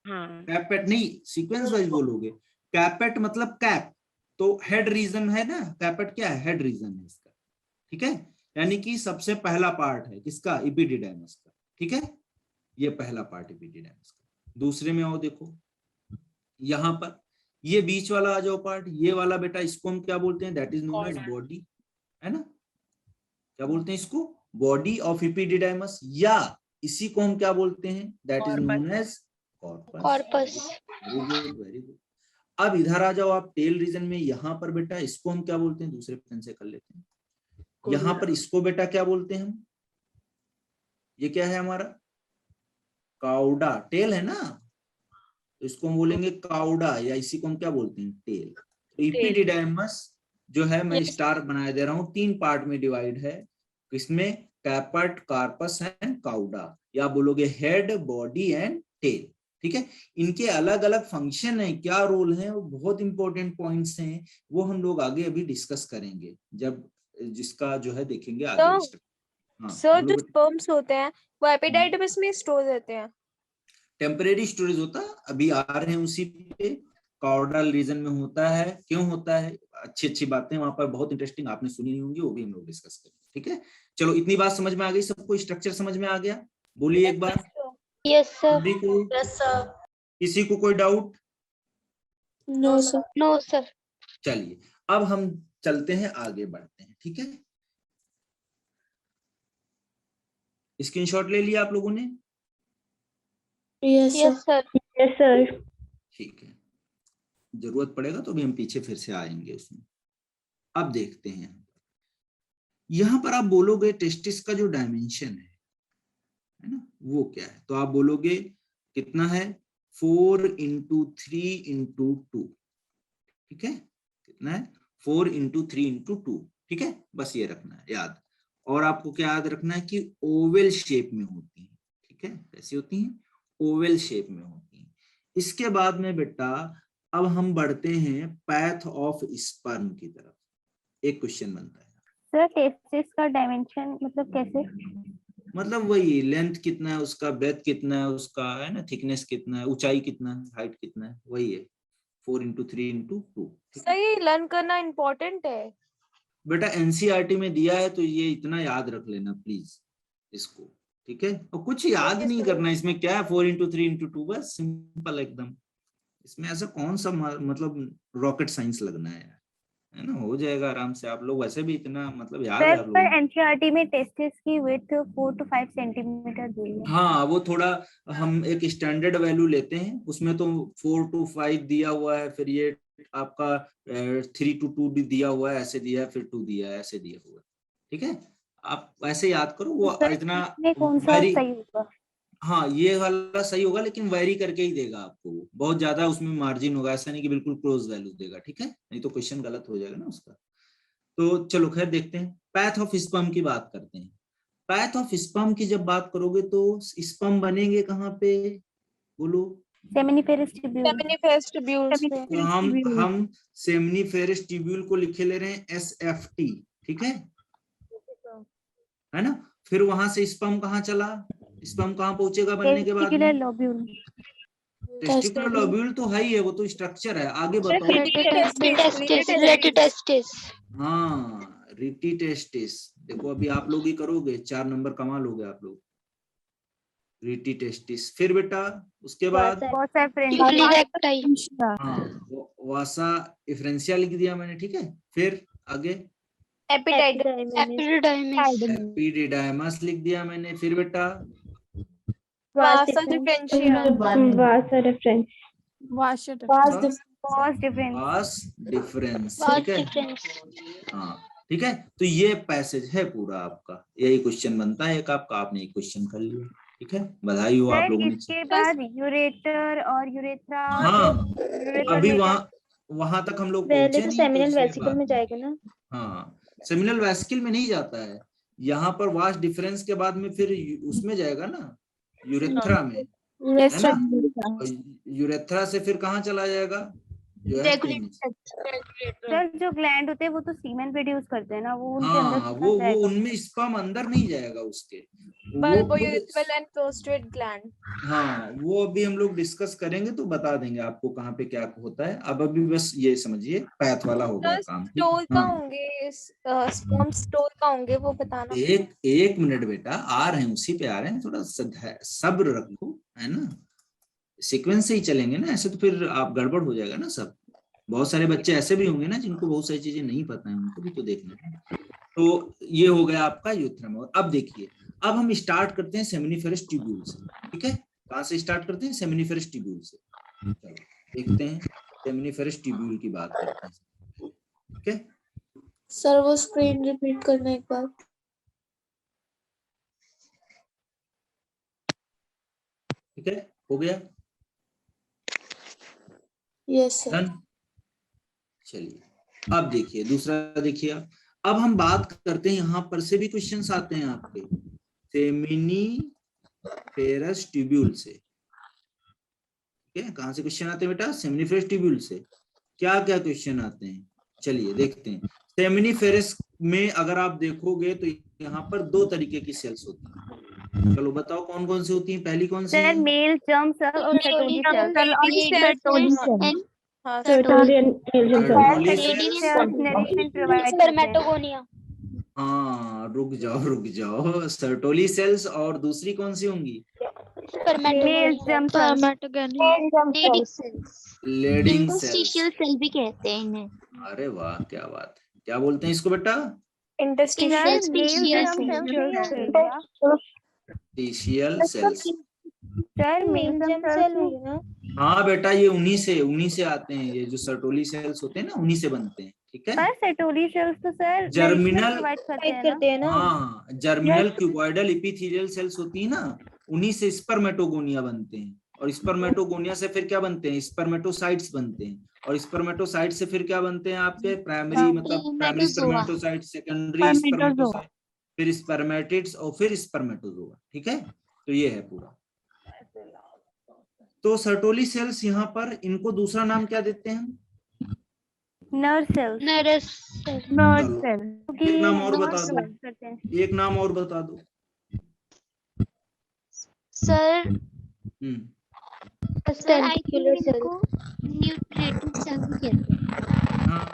कैपेट नहीं सीक्वेंस वाइज बोलोगे, कैपेट मतलब कैप, तो हेड रीजन है ना, कैपेट क्या है, हेड रीजन है इसका। ठीक है, यानी कि सबसे पहला पार्ट है किसका, एपिडिडाइमिस का। ठीक है, ये पहला पार्ट एपिडिडाइमिस का। दूसरे में आओ, देखो यहाँ पर ये बीच वाला आ जाओ पार्ट, ये वाला बेटा इसको हम क्या बोलते हैं, that is known as body, है ना, क्या बोलते हैं इसको, बॉडी ऑफ एपिडिडाइमिस, या इसी को हम क्या बोलते हैं, that is known as corpus. Very good. अब इधर आ जाओ आप टेल रीजन में, यहाँ पर बेटा इसको हम क्या बोलते हैं, दूसरे पेन से कर लेते हैं, यहाँ पर इसको बेटा क्या बोलते हैं हम, ये क्या है हमारा काउडा, टेल है ना, तो इसको हम बोलेंगे काउडा, या इसी को हम क्या बोलते हैं, टेल। तो एपिडिडाइमस जो है मैं स्टार बनाया दे रहा हूँ, 3 पार्ट में डिवाइड है, इसमें कैपेट, कार्पस एंड काउडा, या बोलोगे हेड, बॉडी एंड टेल। ठीक है, इनके अलग अलग फंक्शन है, क्या रोल है, वो बहुत इंपॉर्टेंट पॉइंट्स हैं, वो हम लोग आगे अभी डिस्कस करेंगे जब जिसका जो है देखेंगे आगे। सर जो स्पर्म्स होते हैं वो एपिडाइडिमिस में स्टोर रहते हैं, टेम्परेरी स्टोरेज होता है, अभी आ रहे हैं उसी पे, कॉर्डल रीजन में होता है, क्यों होता है, अच्छी अच्छी बातें वहां पर बहुत इंटरेस्टिंग आपने सुनी नहीं होंगी, वो भी हम लोग डिस्कस करेंगे। ठीक है, चलो इतनी बात समझ में आ गई सबको, स्ट्रक्चर समझ में आ गया, बोलिए एक बार। Yes sir. किसी को कोई doubt? No sir. No sir. चलिए अब हम चलते हैं, आगे बढ़ते हैं। ठीक है, स्क्रीनशॉट ले लिया आप लोगों ने? Yes sir. Yes sir. ठीक है, जरूरत पड़ेगा तो भी हम पीछे फिर से आएंगे उसमें। अब देखते हैं, यहां पर आप बोलोगे टेस्टिस का जो डायमेंशन है ना, वो क्या है, तो आप बोलोगे कितना है, 4 × 3 × 2। ठीक है, कितना है, 4 × 3 × 2। ठीक है, बस ये रखना है याद, और आपको क्या याद रखना है कि ओवल शेप में होती है। ठीक है, कैसी होती है, ओवल शेप में होती है। इसके बाद में बेटा अब हम बढ़ते हैं पैथ ऑफ स्पर्म की तरफ। एक क्वेश्चन बनता है सर टेस्टिस का डायमेंशन मतलब कैसे, मतलब वही लेंथ कितना है उसका, ब्रेथ कितना है उसका, है ना, थिकनेस कितना है, ऊंचाई कितना है, हाइट कितना है, वही है 4 × 3 × 2। सही लर्न करना इम्पोर्टेंट है। बेटा एनसीईआरटी में दिया है तो ये इतना याद रख लेना प्लीज इसको, ठीक है। और कुछ याद नहीं करना, इसमें क्या है 4x3x2 बस सिंपल एकदम। इसमें ऐसा कौन सा मतलब रॉकेट साइंस लगना है ना, हो जाएगा आराम से। आप लोग वैसे भी इतना मतलब याद है सर आप पर लोगों को। एनसीईआरटी में टेस्टिस की विड्थ 4 to 5 सेंटीमीटर दी है। हाँ वो थोड़ा हम एक स्टैंडर्ड वैल्यू लेते हैं, उसमें तो 4 to 5 दिया हुआ है, फिर ये आपका 3 to 2 भी दिया हुआ है, ऐसे दिया है, फिर 2 दिया है, ऐसे दिया हुआ है, ठीक है। आप ऐसे याद करो, वो सर इतना इसमें कौन सा वेरी, सही होगा? हाँ ये वाला सही होगा, लेकिन वेरी करके ही देगा आपको, बहुत ज्यादा उसमें मार्जिन होगा, ऐसा नहीं कि बिल्कुल क्लोज वैल्यू देगा, ठीक है, नहीं तो क्वेश्चन गलत हो जाएगा ना उसका। तो चलो खैर देखते हैं, पैथ ऑफ स्पर्म की बात करते हैं। पैथ ऑफ स्पर्म की जब बात करोगे तो स्पर्म बनेंगे कहाँ पे, बोलो। Seminiferous tubule. सेमिनिफेरस ट्यूब्यूल्स में। तो हम सेमिनिफेरस ट्यूब्यूल को लिखे ले रहे हैं SFT, ठीक है ना। फिर वहां से स्पर्म कहाँ चला, स्पर्म कहाँ पहुंचेगा बनने के बाद टेस्टिकुलर में? लोब्यूल। टेस्टिकुलर लोब्यूल तो है ही है, वो तो स्ट्रक्चर है, आगे बताओ। टेस्टिस। हाँ रिटिटेस्टिस, देखो अभी आप लोग ही करोगे, 4 नंबर कमा लोगे आप लोग, रिटिटेस्टिस। फिर बेटा उसके बाद हाँ वासा इफ्रेंसिया लिख दिया मैंने, ठीक है। फिर आगे एपिडिडाइमस लिख दिया मैंने। फिर बेटा वासा डिफरेंशिया। Vas deferens. ठीक है, हाँ ठीक है। तो ये पैसेज है पूरा आपका, यही क्वेश्चन बनता है एक आपका, आपने एक क्वेश्चन कर लिया, ठीक है, बधाई हो आप लोगों ने। इसके बाद यूरेटर और यूरेथ्रा। हाँ अभी वहां तक हम लोग पहुंचे नहीं, सेमिनल वेसिकल में जाएगा ना। हाँ सेमिनल वेसिकल में नहीं जाता है, यहाँ पर वास्ट डिफरेंस के बाद में फिर उसमें जाएगा ना, यूरेथ्रा में, है ना। और यूरेथ्रा से फिर कहाँ चला जाएगा, जो है पेनिस। सर जो ग्लैंड होते हैं वो तो सीमेन प्रोड्यूस करते हैं ना, वो उनके अंदर हाँ कितना वो जाएगा? उनमें स्पर्म अंदर नहीं जाएगा उसके, वो बल्बोयूरेथ्रल एंड प्रोस्टेट ग्लैंड। हाँ वो अभी हम लोग डिस्कस करेंगे तो बता देंगे आपको कहाँ पे क्या होता है। अब अभी बस ये समझिए पैथ वाला हो गया काम, ठीक स्टोर का हाँ। होंगे, स्पर्म स्टोर का होंगे, वो बताना। एक मिनट बेटा, आ रहे हैं उसी पे आ रहे हैं, थोड़ा सब्र रखो, है ना, सीक्वेंस से ही चलेंगे ना, ऐसे तो फिर आप गड़बड़ हो जाएगा ना सब। बहुत सारे बच्चे ऐसे भी होंगे ना जिनको बहुत सारी चीजें नहीं पता है, उनको भी तो देखना है। तो ये हो गया आपका यूथ्रम। और अब देखिए, अब हम स्टार्ट करते हैं सेमिनिफेरस ट्यूब्यूल से, ठीक है। कहाँ से स्टार्ट करते हैं, सेमिनिफेरस ट्यूब्यूल से। चलो देखते हैं, सेमिनिफेरस ट्यूब्यूल की बात करते हैं, ठीक है। सर वो स्क्रीन रिपीट करना एक बार। ठीक है, हो गया, यस सर। डन। चलिए अब देखिए दूसरा, देखिए अब हम बात करते हैं, यहाँ पर से भी क्वेश्चंस आते हैं आपके सेमिनिफेरस ट्यूब्यूल से, ठीक है। कहाँ से क्वेश्चन आते हैं बेटा, सेमिनिफेरस ट्यूब्यूल से। क्या क्या क्वेश्चन आते हैं, चलिए देखते हैं। सेमिनिफेरस में अगर आप देखोगे तो यहाँ पर 2 तरीके की सेल्स होती हैं, चलो बताओ कौन कौन सी होती हैं। पहली कौन सी सर है, मेल जर्म सेल और सेटोली सेल। नरिशमेंट प्रोवाइड करते हैं। हाँ रुक जाओ, सर्टोली सेल्स, और दूसरी कौन सी होंगी, male germ Leydig cells. Interstitial cell भी कहते हैं इन्हें। अरे वाह क्या बात है, क्या बोलते हैं इसको बेटा, इंटरस्टिशियल टिशियल cells. Sir male germ cell. हाँ बेटा ये उन्हीं से आते हैं, ये जो सर्टोली सेल्स होते हैं ना, उन्हीं से बनते हैं, ठीक है। पर सेटोली सेल्स तो सर जर्मिनल प्रोवाइड करते हैं ना। हाँ जर्मिनल क्यूबॉइडल एपिथेलियल सेल्स होती है ना, उन्हीं से स्पर्मेटोगोनिया बनते हैं, और स्पर्मेटोगोनिया से फिर क्या बनते हैं, स्पर्मेटोसाइट्स बनते हैं, और स्पर्मेटोसाइट से फिर क्या बनते हैं आपके, प्राइमरी मतलब प्राइमरी स्पर्मेटोसाइट, सेकेंडरी स्पर्मेटोसाइट, फिर स्पर्मेटिड्स और फिर स्पर्मेटोजोआ, ठीक है। तो ये है पूरा। तो सर्टोली सेल्स यहाँ पर, इनको दूसरा नाम क्या देते हैं हम, नर्व सेल्स। एक नाम और बता दो, एक नाम और बता दो सर। सर आई थिंक टेंटिकुलर सेल। इसको न्यूट्रेटिव सेल भी कहते हैं।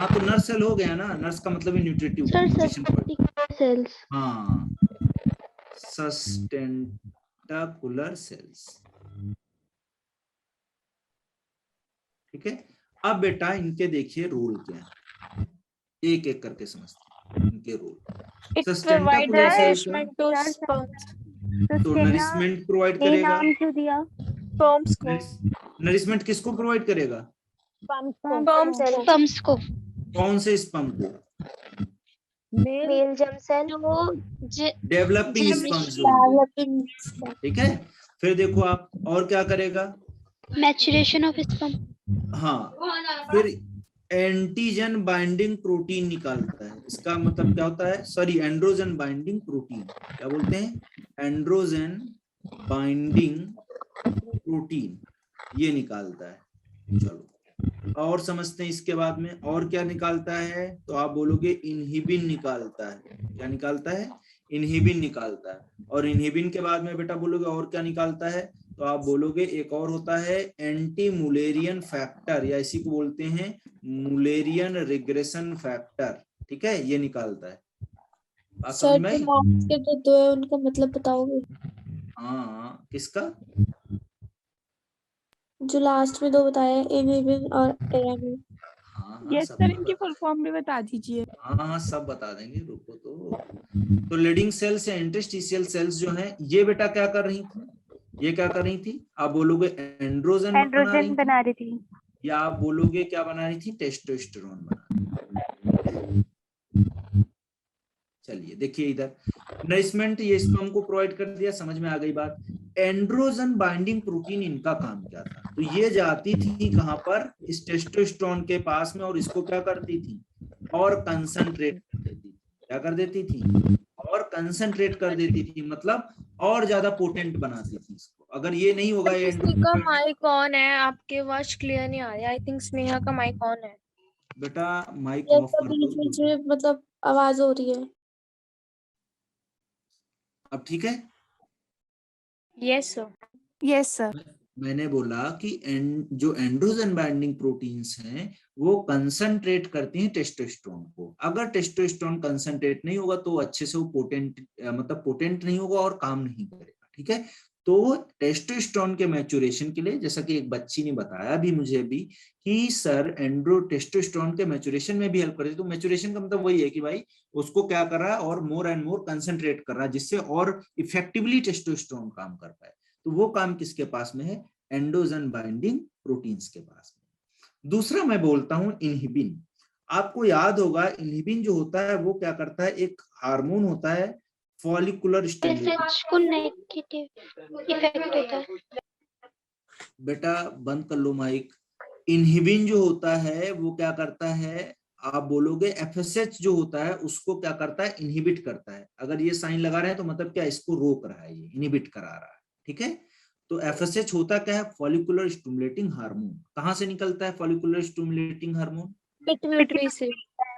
हाँ तो नर्स सेल हो गया ना, नर्स का मतलब है nutritive sir nutrition provide. Cells. हाँ सस्टेंटाकुलर सेल्स, ठीक है। अब बेटा इनके देखिए रोल क्या है, एक एक करके समझते हैं इनके role. It sustentacular provides cell nourishment to Sir, sperms. तो नरिशमेंट प्रोवाइड ये करेगा। नाम क्यों दिया? Sperms को. नरिशमेंट किसको प्रोवाइड करेगा? Sperms Sperms को. स्पर्म्स को। कौन से स्पर्म को? Male germ cell. जो डेवलपिंग स्पर्म जो, Developing sperm. ठीक है। फिर देखो आप और क्या करेगा, मैचुरेशन ऑफ स्पर्म। हाँ फिर एंटीजन बाइंडिंग प्रोटीन निकालता है। इसका मतलब क्या होता है, सॉरी एंड्रोजन बाइंडिंग प्रोटीन, क्या बोलते हैं, एंड्रोजन बाइंडिंग प्रोटीन, ये निकालता है। चलो और समझते हैं इसके बाद में और क्या निकालता है, तो आप बोलोगे इनहिबिन निकालता है। क्या निकालता है? इनहिबिन निकालता है। और इनहिबिन के बाद में बेटा बोलोगे और क्या निकालता है, तो आप बोलोगे एक और होता है एंटी मुलेरियन फैक्टर, या इसी को बोलते हैं मुलेरियन रिग्रेशन फैक्टर, ठीक है, ये निकालता है। बात समझ सर में जो आई? लास्ट के जो दो है उनका मतलब बताओगे? हाँ किसका? जो लास्ट में दो बताया, इनहिबिन और एरामिन। हाँ यस सब सर, बता, इनकी फुल फॉर्म भी बता दीजिए। हाँ सब बता देंगे, रुको तो लीडिंग सेल्स या इंटरस्टिशियल सेल्स जो हैं ये बेटा क्या कर रही थी, ये क्या कर रही थी, आप बोलोगे एंड्रोजन बना रही एंड्रोजन थी, बना रही थी। या आप बोलोगे क्या बना रही थी, टेस्टोस्टेरोन बना रही थी। चलिए देखिए इधर नरिशमेंट ये स्पर्म को प्रोवाइड कर दिया, समझ में आ गई बात। एंड्रोजन बाइंडिंग प्रोटीन इनका काम क्या था, तो ये जाती थी कहां पर, इस टेस्टोस्टेरोन के पास में, और इसको क्या करती थी, और कंसंट्रेट कर देती थी। क्या कर देती थी? और कंसंट्रेट कर देती थी, मतलब और ज्यादा पोटेंट बनाती थी इसको। अगर ये नहीं होगा ये किसी का माइक ऑन है, आपके आवाज क्लियर नहीं आ रही। आई थिंक स्नेहा का माइक ऑन है। बेटा माइक या ऑफ तो कर बीच बीच दो, में मतलब आवाज हो रही है। अब ठीक है। Yes sir. Yes sir. मैंने बोला कि जो एंड्रोजन बाइंडिंग प्रोटीन्स हैं वो कंसंट्रेट करती हैं टेस्टोस्टेरोन को। अगर टेस्टोस्टेरोन कंसंट्रेट नहीं होगा तो अच्छे से वो पोटेंट मतलब पोटेंट नहीं होगा और काम नहीं करेगा, ठीक है। तो टेस्टोस्टेरोन के मैच्योरेशन के लिए, जैसा कि एक बच्ची ने बताया भी मुझे भी कि सर टेस्टोस्टेरोन के मैच्योरेशन में भी हेल्प करती है। तो मैच्योरेशन का मतलब वही है कि भाई उसको क्या कर रहा है, और मोर एंड मोर कंसंट्रेट कर रहा है, जिससे और इफेक्टिवली टेस्टोस्टेरोन काम कर पाए। तो वो काम किसके पास में है, एंडोजन बाइंडिंग प्रोटीन्स के पास में। दूसरा मैं बोलता हूं इनहिबिन। आपको याद होगा इनहिबिन जो होता है वो क्या करता है, एक हार्मोन होता है फॉलिकुलर स्टिमुलेटिंग। एफएच को नेगेटिव इफेक्ट होता है। बेटा बंद कर लो माइक। इनहिबिन जो होता है वो क्या करता है, आप बोलोगे एफएसएच जो होता है उसको क्या करता है, इनहिबिट करता है। अगर ये साइन लगा रहे हैं तो मतलब क्या, इसको रोक रहा है, ये इनहिबिट करा रहा है, ठीक है। तो एफएसएच होता क्या है, फॉलिकुलर स्टिमुलेटिंग हार्मोन। कहां से निकलता है फॉलिकुलर स्टिमुलेटिंग हार्मोन? पिट्यूटरी से।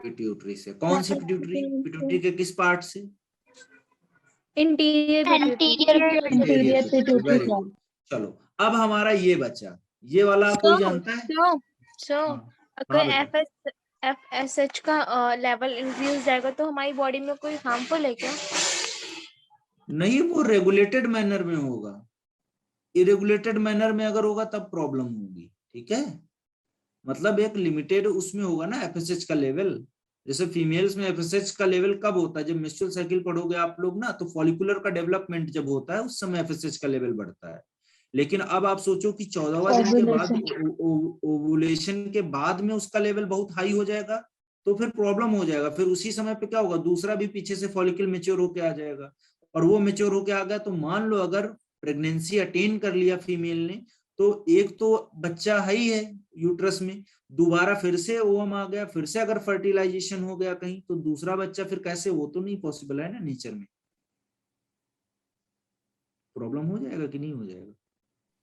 पिट्यूटरी से। कौन सी पिट्यूटरी? पिट्यूटरी के किस पार्ट से? Interior anterior interior pituitary. Very good. चलो अब हमारा ये बचा, ये वाला कोई जानता है? सो हाँ अगर बेटा। एफएसएच का लेवल इंक्रीज जाएगा तो हमारी बॉडी में कोई हार्मफुल है क्या? नहीं, वो रेगुलेटेड मैनर में होगा। इरेगुलेटेड मैनर में अगर होगा तब प्रॉब्लम होगी, ठीक है। मतलब एक लिमिटेड उसमें होगा ना एफएसएच का लेवल। जैसे फीमेल्स में एफएसएच का लेवल कब होता है, जब मेंस्ट्रुअल साइकिल पढ़ोगे आप लोग ना, तो फॉलिकुलर का डेवलपमेंट जब होता है उस समय एफएसएच का लेवल बढ़ता है। लेकिन अब आप सोचो कि 14वां दिन के बाद ओवुलेशन के बाद में उसका लेवल बहुत हाई हो जाएगा, तो फिर प्रॉब्लम हो जाएगा। फिर उसी समय पे क्या होगा, दूसरा भी पीछे से फॉलिकल मेच्योर होके आ जाएगा, और वो मेच्योर होके आ गया तो मान लो अगर प्रेगनेंसी अटेन कर लिया फीमेल ने, तो एक तो बच्चा है ही है यूट्रस में, दोबारा फिर से ओवम आ गया, फिर से अगर फर्टिलाइजेशन हो गया कहीं, तो दूसरा बच्चा फिर कैसे, वो तो नहीं पॉसिबल है ना नेचर में। प्रॉब्लम हो जाएगा कि नहीं हो जाएगा?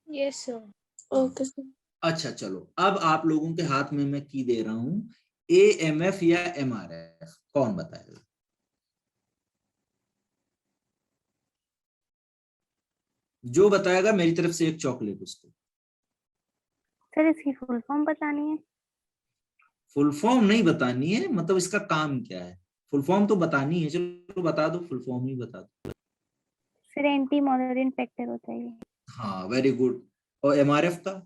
Yes sir. Okay sir. अच्छा चलो, अब आप लोगों के हाथ में मैं की दे रहा हूं, एएमएफ या एमआरएफ, कौन बताएगा? जो बताएगा मेरी तरफ से एक चॉकलेट उसको। सर इसकी फुल फॉर्म बतानी है। फुल फॉर्म नहीं बतानी है, मतलब इसका काम क्या है, फुल फॉर्म तो बतानी है। चलो बता दो, फुल फॉर्म ही बता दो। सर एंटी मोलरियन फैक्टर होता है ये। हाँ वेरी गुड। और एमआरएफ का?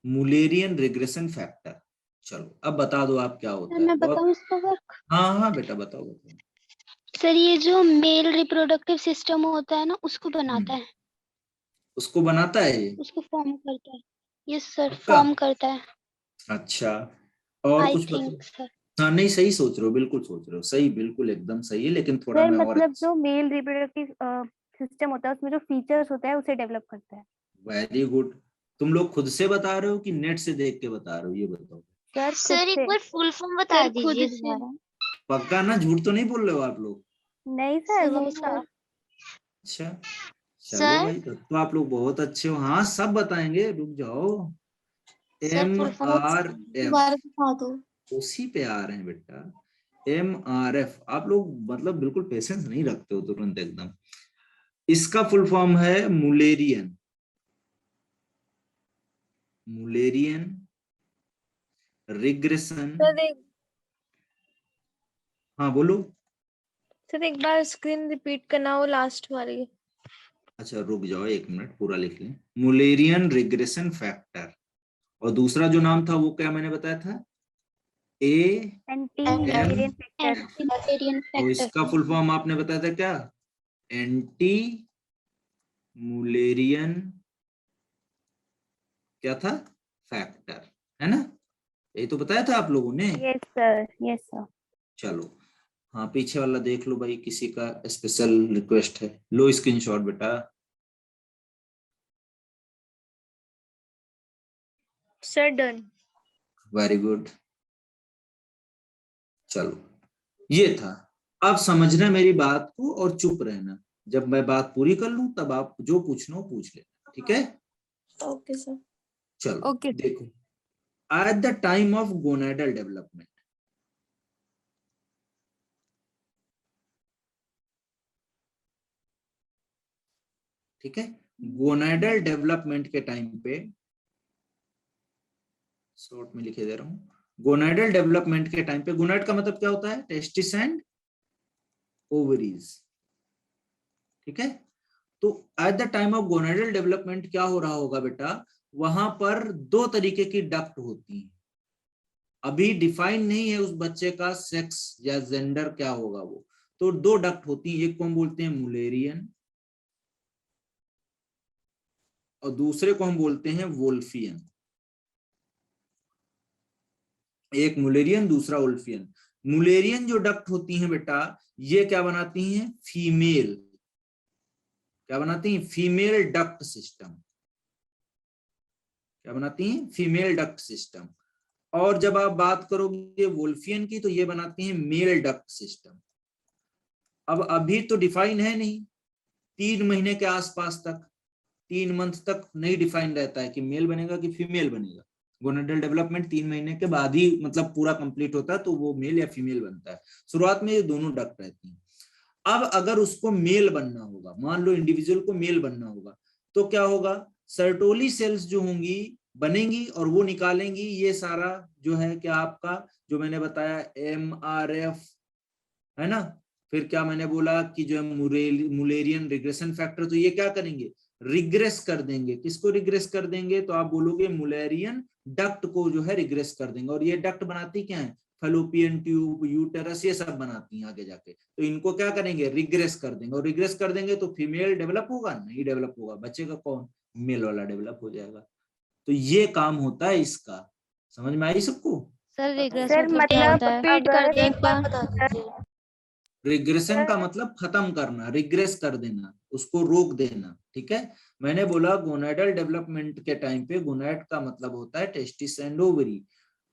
Mullerian regression factor. चलो अब बता दो आप क्या होता है। मैं बताऊं इसका वर्क? हाँ हाँ बेटा बताओ बताओ। सर ये जो मेल रिप्रोडक्टिव सिस्टम होता है ना, उसको बनाता है, उसको बनाता है ये? उसको फॉर्म करता है। यस सर, पक्का? फॉर्म करता है। अच्छा, और आई कुछ बताओ। Think sir. हाँ नहीं सही सोच रहे हो, बिल्कुल सोच रहे हो, सही बिल्कुल एकदम सही है, लेकिन थोड़ा सर मैं और। मतलब जो मेल रिप्रोडक्टिव सिस्टम होता है उसमें जो फीचर्स होता है उसे डेवलप करता है। Very good. तुम लोग खुद से बता रहे हो कि नेट से देख के बता रहे हो, ये बताओ। सर खुद सर एक से। बार फुल फॉर्म बता सर खुद दीजिए से। दोबारा। पक्का ना, झूठ तो नहीं बोल रहे हो आप लोग? नहीं सर सही पक्का। सर। अच्छा चलो सर भाई, तब तो आप लोग बहुत अच्छे हो। हाँ सब बताएंगे, रुक जाओ। Sir M full form R F, दोबारा बता दो। उसी पे आ रहे हैं बेटा। एम आर एफ, आप लोग मतलब बिल्कुल पेशेंस नहीं रखते हो तुरंत एकदम। इसका फुल फॉर्म है मुलेरियन, मुलेरियन रिग्रेशन। सर एक हाँ बोलो। सर एक बार स्क्रीन रिपीट करना, वो लास्ट वाली। अच्छा रुक जाओ एक मिनट, पूरा लिख लें। Mullerian regression factor. और दूसरा जो नाम था वो क्या मैंने बताया था? ए एंटी एम। मोलरियन फैक्टर। एंटी मोलेरियन और फैक्टर। इसका फुल फॉर्म आपने बताया था क्या? एंटी मुलेरियन क्या था? फैक्टर, है ना? यही तो बताया था आप लोगों ने। Yes sir yes sir. चलो हाँ पीछे वाला देख लो भाई, किसी का स्पेशल रिक्वेस्ट है, लो स्क्रीनशॉट बेटा। Sir done. Very good. चलो ये था। अब समझना मेरी बात को और चुप रहना, जब मैं बात पूरी कर लूं तब आप जो पूछना हो पूछ लेना, ठीक है? Okay sir. चलो ओके। देखो, at the time of gonadal development, ठीक है, गोनाडल डेवलपमेंट के टाइम पे, शॉर्ट में लिखे दे रहा हूं, गोनाडल डेवलपमेंट के टाइम पे, गोनाड का मतलब क्या होता है? टेस्टिस एंड ओवरीज, ठीक है? तो at the time of gonadal development क्या हो रहा होगा बेटा, वहां पर दो तरीके की डक्ट होती हैं। अभी डिफाइन नहीं है उस बच्चे का सेक्स या जेंडर क्या होगा वो, तो दो डक्ट होती हैं, एक को हम बोलते हैं मुलेरियन और दूसरे को हम बोलते हैं वोल्फियन। एक मुलेरियन दूसरा वोल्फियन। मुलेरियन जो डक्ट होती हैं बेटा, ये क्या बनाती हैं? फीमेल, क्या बनाती हैं? Female duct system. क्या बनाती हैं? Female duct system. और जब आप बात करोगे वोल्फियन की, तो ये बनाती हैं मेल डक्ट सिस्टम। अब अभी तो डिफाइन है नहीं, 3 महीने के आसपास तक, 3 मंथ तक नहीं डिफाइन रहता है कि मेल बनेगा कि फीमेल बनेगा। गोनाडल डेवलपमेंट 3 महीने के बाद ही मतलब पूरा कंप्लीट होता है, तो वो मेल या फीमेल बनता है। शुरुआत में ये दोनों डक्ट रहती हैं। अब अगर उसको मेल बनना होगा, मान लो इंडिविजुअल को मेल बनना होगा, तो क्या होगा? सर्टोली सेल्स जो होंगी बनेंगी और वो निकालेंगी ये सारा जो है क्या आपका, जो मैंने बताया MRF, है ना? फिर क्या मैंने बोला कि जो मुलेरियन रिग्रेशन फैक्टर, तो ये क्या करेंगे? रिग्रेस कर देंगे। किसको रिग्रेस कर देंगे? तो आप बोलोगे मुलेरियन डक्ट को जो है रिग्रेस कर देंगे। और ये डक्ट बनाती क्या है? फैलोपियन ट्यूब, यूटेरस, ये सब बनाती हैं आगे जाके। तो इनको क्या करेंगे? रिग्रेस कर देंगे। और रिग्रेस कर देंगे तो फीमेल डेवलप होगा? नहीं डेवलप होगा, बचेगा कौन? मेल वाला डेवलप हो जाएगा। तो ये काम होता है इसका। समझ में आई सबको? सर रिग्रेस सर मतलब क्या मतलब होता है? रिपीट कर दें एक बार बता दीजिए। रिग्रेशन का मतलब खत्म करना, रिग्रेस कर देना, उसको रोक देना, ठीक है? मैंने बोला गोनाडल डेवलपमेंट के टाइम पे गोनाड का मतलब होता है टेस्टिस एंड ओवरी।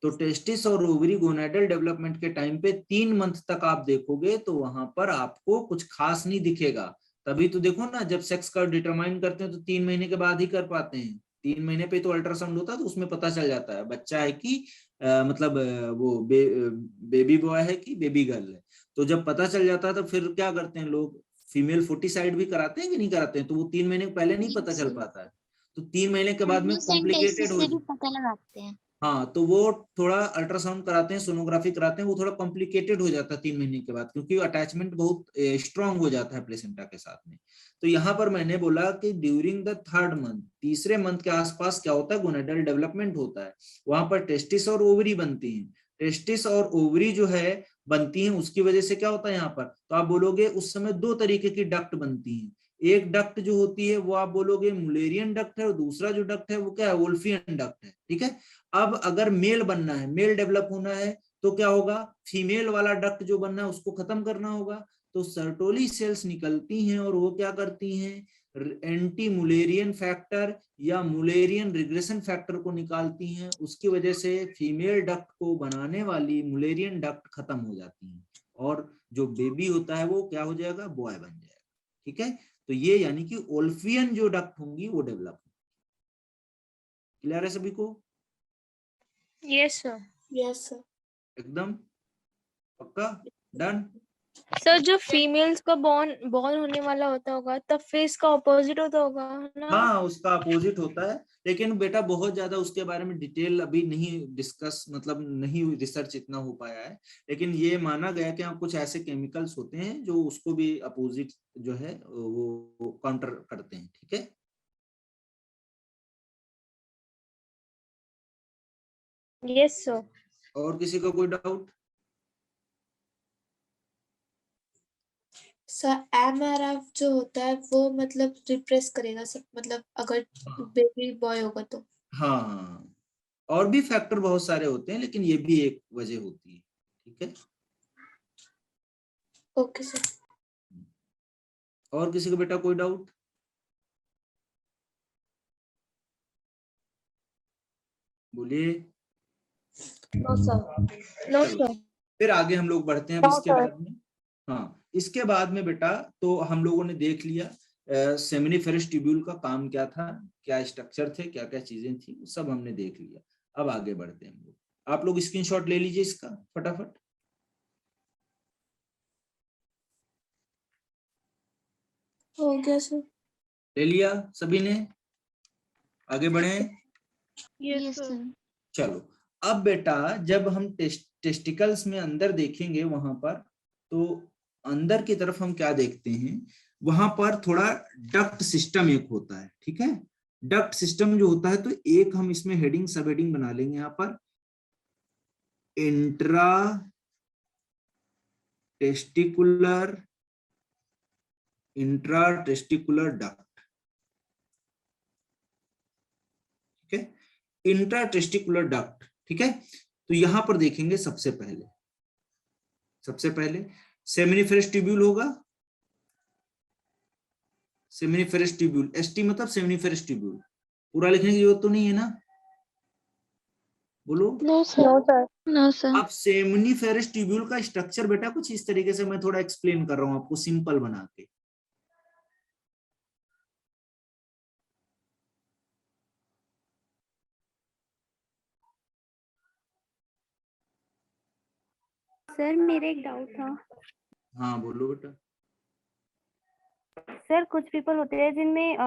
तो टेस्टिस और ओवरी गोनाडल डेवलपमेंट के टाइम पे 3 मंथ तक आप देखोगे तो वहां पर आपको कुछ खास नहीं दिखेगा। तभी तो देखो ना, जब सेक्स का डिटरमाइन करते हैं तो 3 महीने के बाद ही कर पाते हैं। 3 महीने पे तो अल्ट्रासाउंड होता है, तो उसमें पता चल जाता है बच्चा है कि मतलब वो बेबी बॉय है कि बेबी गर्ल है। तो जब पता चल जाता है तो फिर क्या करते हैं लोग? फीमेल फोर्टिसाइड भी कराते हैं कि नहीं कराते हैं? तो वो 3 महीने पहले नहीं पता चल पाता है। तो 3 महीने के बाद में कॉम्प्लिकेटेड हो से भी पता लगाते हैं। हाँ, तो वो थोड़ा अल्ट्रासाउंड कराते हैं, सोनोग्राफी कराते हैं, वो थोड़ा कॉम्प्लिकेटेड हो जाता है 3 महीने के बाद, क्योंकि अटैचमेंट बहुत स्ट्रांग हो जाता है प्लेसेंटा के साथ में। तो यहाँ पर मैंने बोला कि ड्यूरिंग द 3rd मंथ, तीसरे मंथ के आसपास क्या होता है, गोनेडल डेवलपमेंट होता है, वहां पर टेस्टिस और ओवरी बनती हैं। टेस्टिस और ओवरी जो है बनती हैं, उसकी वजह से क्या होता है यहाँ पर, तो आप बोलोगे उस समय 2 तरीके की डक्ट बनती हैं। एक डक्ट जो होती है वो आप बोलोगे मुलेरियन डक्ट है, और दूसरा जो डक्ट है वो क्या है, वोल्फियन डक्ट है। ठीक है, अब अगर मेल बनना है, मेल डेवलप होना है, तो क्या होगा, फीमेल वाला डक्ट जो बनना है उसको खत्म करना होगा। तो सर्टोली सेल्स निकलती हैं और वो क्या करती हैं, एंटी मुलेरियन फैक्टर या मुलेरियन रिग्रेशन फैक्टर को निकालती हैं। उसकी वजह से फीमेल डक्ट को बनाने वाली मुलेरियन डक्ट खत्म हो जाती है, और जो बेबी होता है वो क्या हो जाएगा, बॉय बन जाएगा। ठीक है, तो ये यानी कि ओल्फियन जो डक्ट होंगी वो डेवलप होंगी। क्लियर है सभी को? Yes sir. Yes sir. एकदम पक्का, डन। सर जो फीमेल्स का बॉर्न होने वाला होता होगा तब फिर इसका ऑपोजिट होता होगा ना? हाँ, उसका अपोजिट होता है, लेकिन बेटा बहुत ज्यादा उसके बारे में डिटेल अभी नहीं डिस्कस, मतलब नहीं रिसर्च इतना हो पाया है, लेकिन ये माना गया कि कुछ ऐसे केमिकल्स होते हैं जो उसको भी अपोजिट जो है वो काउंटर करते हैं। ठीक है, यस सर। और किसी का कोई डाउट? सर एमआरएफ जो होता है वो मतलब रिप्रेस करेगा सब, मतलब अगर बेबी बॉय होगा तो? हाँ, और भी फैक्टर बहुत सारे होते हैं, लेकिन ये भी एक वजह होती है। ठीक है, ओके सर। और किसी का बेटा कोई डाउट? बोलिए। No sir. नो चलो, सर। फिर आगे हम लोग बढ़ते हैं अब इसके बाद में। हाँ, इसके बाद में बेटा तो हम लोगों ने देख लिया सेमिनिफेरस ट्यूब्यूल का काम क्या था, क्या स्ट्रक्चर थे, क्या क्या चीजें थी, सब हमने देख लिया। अब आगे बढ़ते हैं हम लोग। आप लोग स्क्रीनशॉट ले लीजिए इसका फटाफट। हो गया सर। ले लिया सभी ने? आगे बढ़े? Yes sir. चलो, अब बेटा जब हम टेस्टिकल्स में अंदर देखेंगे, वहां पर तो अंदर की तरफ हम क्या देखते हैं, वहां पर थोड़ा डक्ट सिस्टम एक होता है। ठीक है, डक्ट सिस्टम जो होता है, तो एक हम इसमें हेडिंग सब हेडिंग बना लेंगे यहाँ पर, इंट्रा टेस्टिकुलर डक्ट। ठीक है, इंट्राटेस्टिकुलर डक्ट। ठीक है, तो यहां पर देखेंगे सबसे पहले सेमिनिफेरस ट्यूब्यूल होगा। सेमिनिफेरस ट्यूब्यूल, एसटी मतलब सेमिनिफेरस ट्यूब्यूल, पूरा लिखने की जरूरत तो नहीं है ना, बोलो। No sir. No sir. अब सेमिनिफेरस ट्यूब्यूल का स्ट्रक्चर बेटा कुछ इस तरीके से मैं थोड़ा एक्सप्लेन कर रहा हूं आपको सिंपल बना के। सर मेरे एक डाउट था। हाँ बोलो बेटा। सर कुछ पीपल होते हैं जिनमें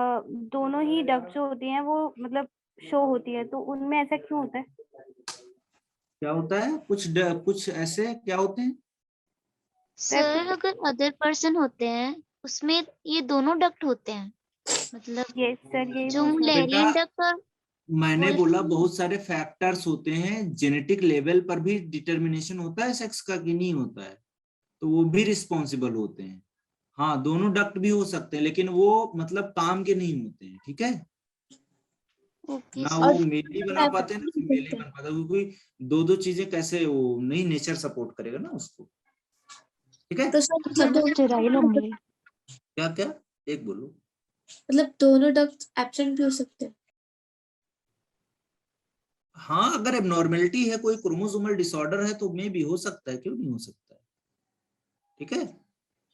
दोनों ही डक जो होती हैं वो मतलब शो होती है, तो उनमें ऐसा क्यों होता है? क्या होता है, कुछ ऐसे क्या होते हैं? सर अगर अदर पर्सन होते हैं उसमें ये दोनों डक्ट होते हैं, मतलब यस सर, ये जो मुलेरियन डक्ट और मैंने वोल्फियन। बोला बहुत सारे फैक्टर्स होते हैं, जेनेटिक लेवल पर भी डिटर्मिनेशन होता है सेक्स का कि नहीं होता है, तो वो भी रिस्पॉन्सिबल होते हैं। हाँ, दोनों डक्ट भी हो सकते हैं, लेकिन वो मतलब काम के नहीं होते हैं। ठीक है, ओके ना सर। वो मेल ही बना पाते ना फीमेल ही बन पाता, क्योंकि दो चीजें कैसे, वो नहीं नेचर सपोर्ट करेगा ना उसको। ठीक है, तो सर मतलब स्टेराइल होंगे। क्या क्या, एक बोलो। मतलब दोनों डक्ट एब्सेंट भी हो सकते हैं? हाँ, अगर एबनॉर्मेलिटी है, कोई क्रोमोसोमल डिसऑर्डर है, तो मे भी हो सकता है, क्यों नहीं हो सकता है। ठीक है,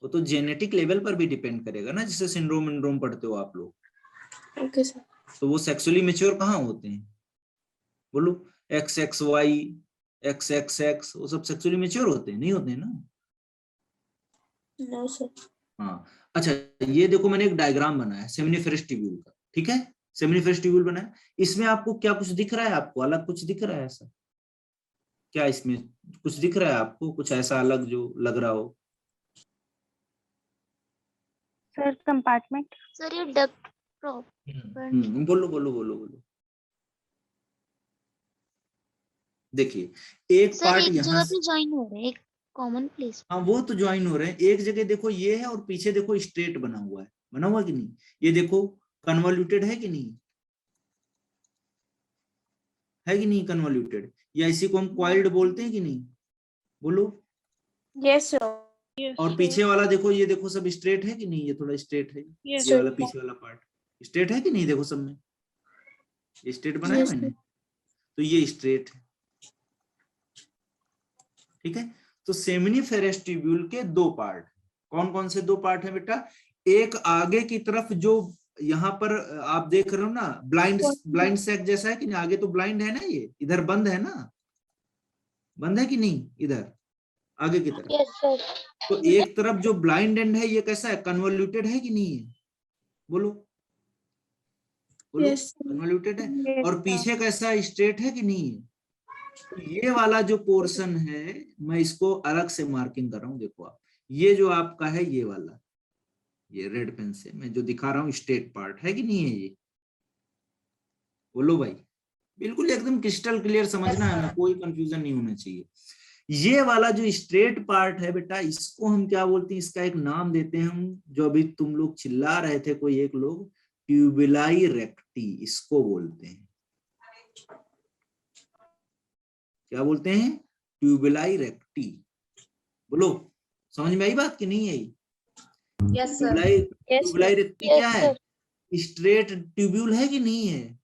वो तो जेनेटिक लेवल पर भी डिपेंड करेगा ना, जिसे सिंड्रोम विंड्रोम पढ़ते हो आप लोग। Okay sir. तो वो सेक्सुअली मैच्योर कहाँ होते हैं, बोलो। XXY, XXX, वो सब सेक्सुअली मैच्योर होते हैं, नहीं होते हैं ना। No sir. हाँ, अच्छा, ये देखो मैंने एक डायग्राम बनाया है सेमिनिफेरस ट्यूब्यूल का। ठीक है, सेमिनिफेरस ट्यूब्यूल बना है। इसमें आपको क्या कुछ दिख रहा है, आपको अलग कुछ दिख रहा है ऐसा? क्या इसमें कुछ दिख रहा है आपको, कुछ ऐसा अलग जो लग रहा हो? Sir compartment. सर ये डक्ट प्रॉपर बोलो बोलो बोलो बोलो। देखिए एक सर पार्ट एक यहाँ जगह पे ज्वाइन हो रहे हैं, एक कॉमन प्लेस। हाँ वो तो ज्वाइन हो रहे हैं। एक जगह देखो ये है और पीछे देखो स्ट्रेट बना हुआ है, बना हुआ कि नहीं? ये देखो कन्वॉल्यूटेड है कि नहीं, है कि नहीं कन्वॉल्यूटेड? या इसी को हम क्वाइल्ड बोलते हैं कि नहीं? बोलो। Yes sir. और पीछे वाला देखो, ये देखो सब स्ट्रेट है कि नहीं? ये थोड़ा स्ट्रेट है, ये वाला पीछे वाला पार्ट स्ट्रेट है कि नहीं? देखो सब में स्ट्रेट बनाया Yes, मैंने, तो ये स्ट्रेट है। ठीक है, तो सेमिनिफेरस ट्यूब्यूल के दो पार्ट, कौन कौन से दो पार्ट है बेटा? एक आगे की तरफ जो यहाँ पर आप देख रहे हो ना, ब्लाइंड सैक जैसा है कि नहीं? आगे तो ब्लाइंड है ना, ये इधर बंद है ना, बंद है कि नहीं इधर आगे की तरफ? Yes sir. तो एक तरफ जो ब्लाइंड एंड है ये कैसा है, कन्वॉल्यूटेड है कि नहीं है? बोलो बोलो। Yes, sir. कन्वॉल्यूटेड है। Yes, और sir. पीछे कैसा है, स्ट्रेट है कि नहीं है? तो ये वाला जो पोर्शन है मैं इसको अलग से मार्किंग कर रहा हूं, देखो आप, ये जो आपका है ये वाला, ये रेड पेन से मैं जो दिखा रहा हूँ स्ट्रेट पार्ट है कि नहीं है ये? बोलो भाई, बिल्कुल एकदम क्रिस्टल क्लियर समझना है हमें, कोई कंफ्यूजन नहीं होना चाहिए। ये वाला जो स्ट्रेट पार्ट है बेटा, इसको हम क्या बोलते हैं? इसका एक नाम देते हैं हम, जो अभी तुम लोग चिल्ला रहे थे कोई एक लोग, ट्यूबुलाई रेक्टी, इसको बोलते हैं। क्या बोलते हैं? ट्यूबुलाई रेक्टी। बोलो, समझ में आई बात कि नहीं आई? Yes, sir. ट्यूबुलाई रेक्टी क्या है? स्ट्रेट ट्यूब्यूल है कि नहीं है?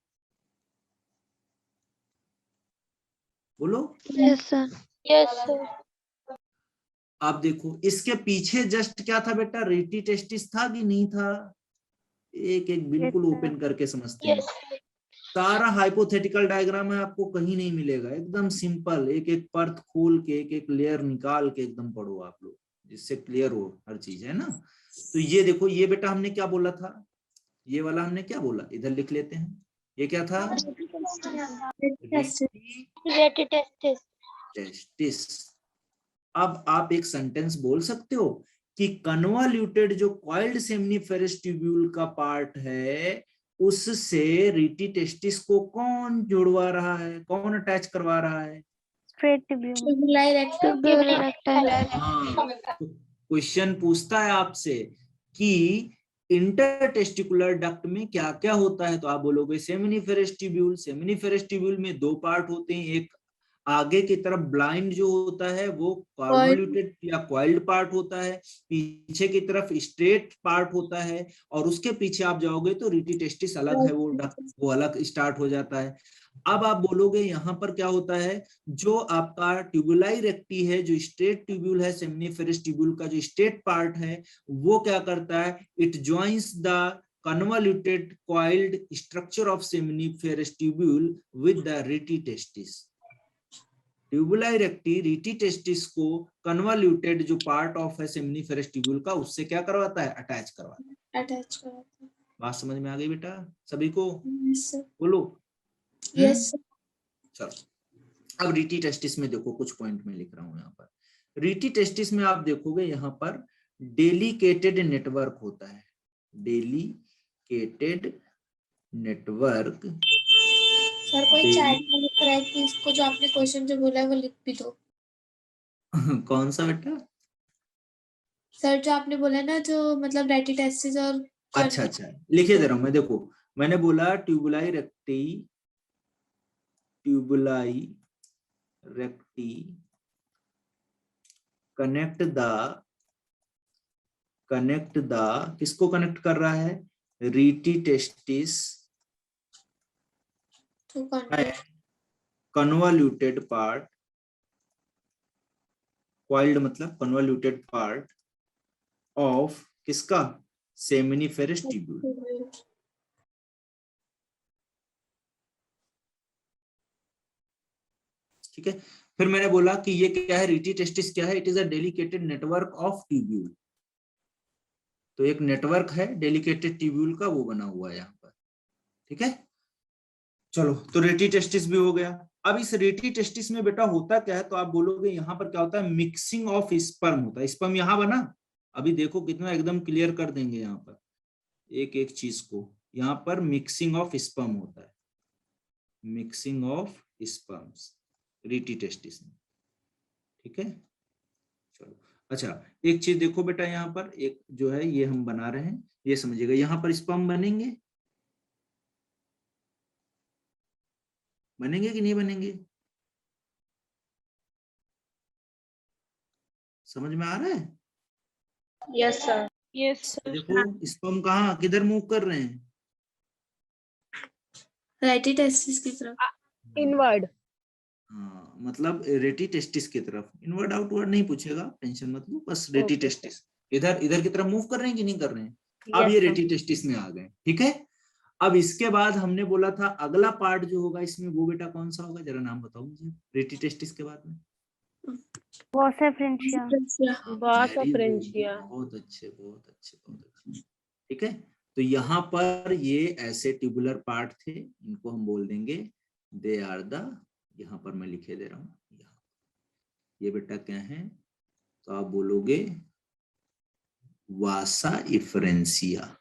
बोलो। Yes sir. Yes sir. आप देखो इसके पीछे जस्ट क्या था बेटा, रेटी टेस्टिस था कि नहीं था? एक एक बिल्कुल Yes, sir. ओपन करके समझते हैं। सारा हाइपोथेटिकल डायग्राम है, आपको कहीं नहीं मिलेगा, एकदम सिंपल, एक एक परत खोल के एक एक लेयर निकाल के एकदम पढ़ो आप लोग, जिससे क्लियर हो हर चीज, है ना? तो ये देखो, ये बेटा हमने क्या बोला था, ये वाला हमने क्या बोला, इधर लिख लेते हैं, ये क्या था? टेस्टिस। अब आप एक सेंटेंस बोल सकते हो कि कन्वॉल्यूटेड जो कॉइल्ड सेमिनिफेरस ट्यूब्यूल का पार्ट है उससे रीटी टेस्टिस को कौन जुड़वा रहा है, कौन अटैच करवा रहा है? Straight tubule. Tubuli rectum. हाँ, क्वेश्चन पूछता है आपसे कि इंटरटेस्टिकुलर डक्ट में क्या क्या होता है, तो आप बोलोगे सेमिनिफेरस ट्यूब्यूल। सेमिनिफेरस ट्यूब्यूल में दो पार्ट होते हैं, एक आगे की तरफ ब्लाइंड जो होता है वो कन्वॉल्यूटेड या कॉइल्ड पार्ट होता है, पीछे की तरफ स्ट्रेट पार्ट होता है, और उसके पीछे आप जाओगे तो रीटी टेस्टिस अलग है, वो डक्ट वो अलग स्टार्ट हो जाता है। अब आप बोलोगे यहाँ पर क्या होता है, जो आपका ट्यूबुलाई रेक्टी है, जो स्ट्रेट ट्यूब्यूल है, सेमिनिफेरस ट्यूब्यूल का जो स्ट्रेट पार्ट है, वो क्या करता है, it joins the convoluted coiled structure of seminiferous tubule with the rete testis. Tubuli recti rete testis को कन्वॉल्यूटेड जो पार्ट ऑफ है सेमिनिफेरस ट्यूब्यूल का, उससे क्या करवाता है, अटैच करवाता है। Attach करवाता है। बात समझ में आ गई बेटा सभी को? Yes, sir. बोलो। Yes, sir. चलो अब रीटी टेस्टिस में देखो, कुछ पॉइंट में लिख रहा हूं यहाँ पर। रीटी टेस्टिस में आप देखोगे यहाँ पर डेलिकेटेड नेटवर्क होता है, डेलिकेटेड नेटवर्क। सर कोई चैट में लिख रहा है कि इसको जो आपने क्वेश्चन जो बोला है वो लिख भी दो। कौन सा बेटा? सर जो आपने बोला ना, जो मतलब रेटिटेस्टिस और अच्छा अच्छा लिखे दे रहा हूं मैं, देखो मैंने बोला ट्यूबुलाई रेक्टी, ट्यूबुलाई रेक्टी कनेक्ट द किसको कनेक्ट कर रहा है, रीटी टेस्टिस कन्वॉल्यूटेड पार्ट, कॉइल्ड मतलब कन्वॉल्यूटेड पार्ट ऑफ किसका, सेमिनिफेरस ट्यूब्यूल। ठीक है, फिर मैंने बोला कि ये क्या है, रीटी टेस्टिस क्या है, it is a delicated network of tubule. तो एक नेटवर्क है डेलिकेटेड ट्यूब्यूल का, वो बना हुआ है यहाँ पर। ठीक है, चलो तो रेटी टेस्टिस भी हो गया। अब इस रेटी टेस्टिस में बेटा होता क्या है, तो आप बोलोगे यहाँ पर क्या होता है, मिक्सिंग ऑफ स्पर्म होता है। स्पर्म यहाँ बना, अभी देखो कितना एकदम क्लियर कर देंगे यहाँ पर एक एक चीज को। यहाँ पर मिक्सिंग ऑफ स्पर्म होता है, मिक्सिंग ऑफ स्पर्म्स रेटी टेस्टिस में, ठीक है। चलो अच्छा, एक चीज देखो बेटा, यहाँ पर एक जो है ये हम बना रहे हैं, ये समझिएगा, यहाँ पर स्पर्म बनेंगे, बनेंगे कि नहीं बनेंगे, समझ में आ रहा है? Yes sir. Yes sir. देखो स्पर्म कहाँ किधर मूव कर रहे हैं, राइटी टेस्टिस की तरफ। इनवर्ड। हाँ मतलब रेटी टेस्टिस की तरफ, इनवर्ड आउटवर्ड नहीं पूछेगा, टेंशन मत लो, बस रेटी Okay. टेस्टिस इधर इधर की तरफ मूव कर रहे हैं कि नहीं कर रहे हैं। अब ये रेटी टेस्टिस में आ गए, ठीक है। अब इसके बाद हमने बोला था अगला पार्ट जो होगा इसमें वो बेटा कौन सा होगा, जरा नाम बताओ मुझे रेटी टेस्टिस के बाद में। वासा फ्रेंचिया। वासा Very good, फ्रेंचिया। बहुत अच्छे बहुत अच्छे बहुत अच्छे, ठीक है। तो यहाँ पर ये ऐसे ट्यूबुलर पार्ट थे, इनको हम बोल देंगे दे आर द, यहाँ पर मैं लिखे दे रहा हूँ, यहाँ ये बेटा क्या है, तो आप बोलोगे वासा इफरेंसिया,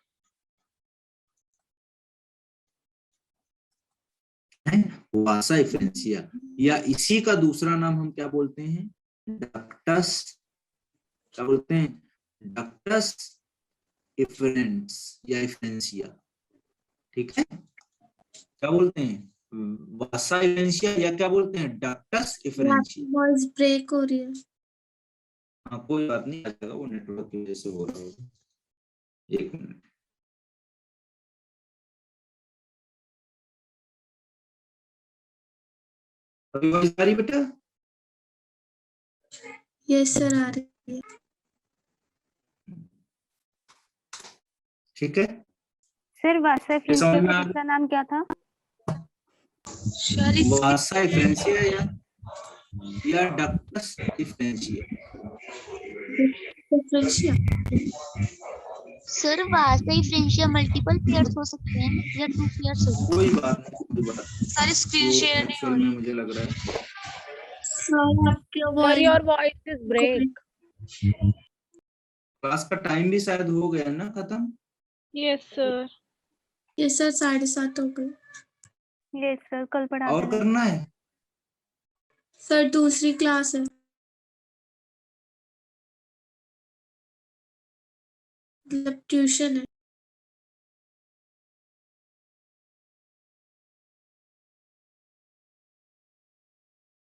वासा इफरेंसिया, या इसी का दूसरा नाम हम क्या बोलते हैं, डक्टस, क्या बोलते हैं, डक्टस इफरेंस या इफरेंसिया, ठीक है। क्या बोलते हैं, वासा इफरेंसिया या क्या बोलते हैं, डक्टस इफरेंसिया। वॉइस ब्रेक हो रही है। हाँ कोई बात नहीं, आ जाएगा, वो नेटवर्क की वजह से हो रहा होगा, एक मिनट। अभी आवाज आ रही बेटा, यस सर आ रही है। ठीक है। सर वासा समझ फ्रेंचिया में का आ दूसरा नाम क्या था? वासा इफरेंसिया या डक्टस इफरेंसिया। सर वासा फ्रेंचिया मल्टीपल पेयर्स हो सकते हैं या 2 पेयर्स हो सकते कोई बात नहीं, कोई बात नहीं, सर स्क्रीन वो शेयर नहीं एक्चुअल हो में रही। मुझे लग रहा है सर आपकी sir voice your voice is break. Class का टाइम भी शायद हो गया ना खत्म। Yes sir. यस सर 7:30 हो गए। यस सर, कल पढ़ा और देना। करना है, सर दूसरी क्लास है, मतलब ट्यूशन है।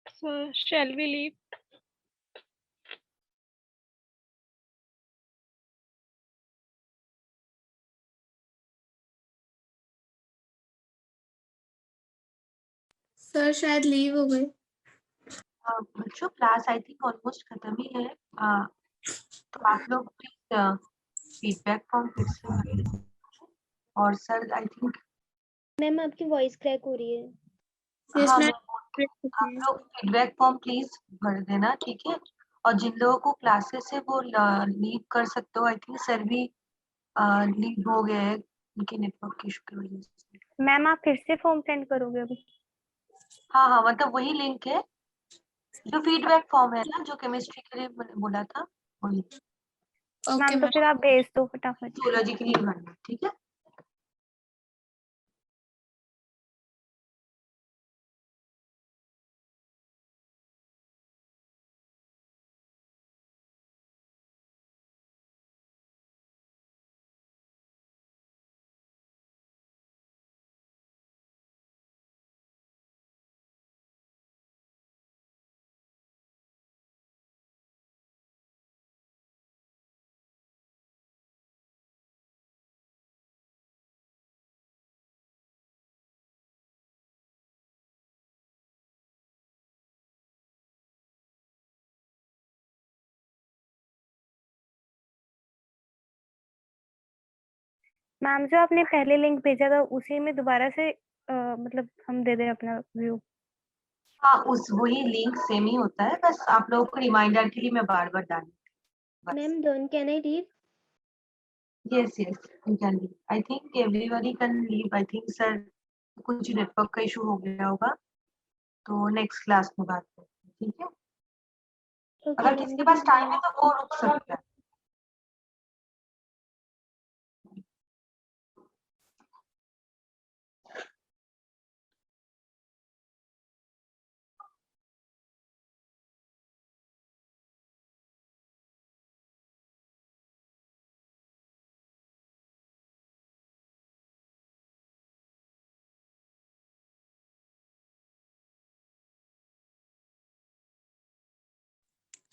Sir shall we leave? Sir शायद लीव हो गए। बच्चों क्लास आई थिंक ऑलमोस्ट खत्म ही है। तो आप लोग प्लीज फीडबैक फॉर्म फिर से भर दें। और सर आई थिंक मैम आपकी वॉइस क्रैक हो रही है। यस हाँ मैम। आप लोग फीडबैक फॉर्म प्लीज भर देना, ठीक है। और जिन लोगों को क्लासेस है वो लीव कर सकते हो, आई थिंक सर भी लीव हो गए हैं उनके नेटवर्क इशू की वजह से। मैम आप फिर से फॉर्म सेंड करोगे अभी? हाँ हाँ मतलब वही लिंक है जो फीडबैक फॉर्म है ना, जो केमिस्ट्री के लिए बोला था वही। ओके मैम तो मैम। फिर आप भेज दो फटाफट। जूलॉजी के लिए भरना, ठीक है। मैम जो आपने पहले लिंक भेजा था उसी में दोबारा से मतलब हम दे दें अपना व्यू? हाँ उस वही लिंक सेम ही होता है, बस आप लोगों को रिमाइंडर के लिए मैं बार बार डालूंगी। Ma'am don't can I leave? Yes, yes, you can leave. I think everybody can leave. I think sir कुछ नेटवर्क का इशू हो गया होगा, तो नेक्स्ट क्लास में बात करते हैं, ठीक है? ओके अगर मैम, किसी के पास टाइम है तो वो रुक सकता है।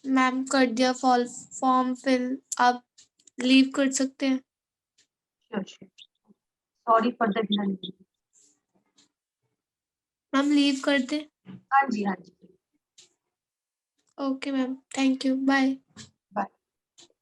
मैम कर दिया फॉर्म फिल, आप लीव कर सकते हैं। Sure, sure. Sorry for the delay. Ma'am leave कर दे। हाँ जी, हाँ जी। Okay ma'am, thank you, bye.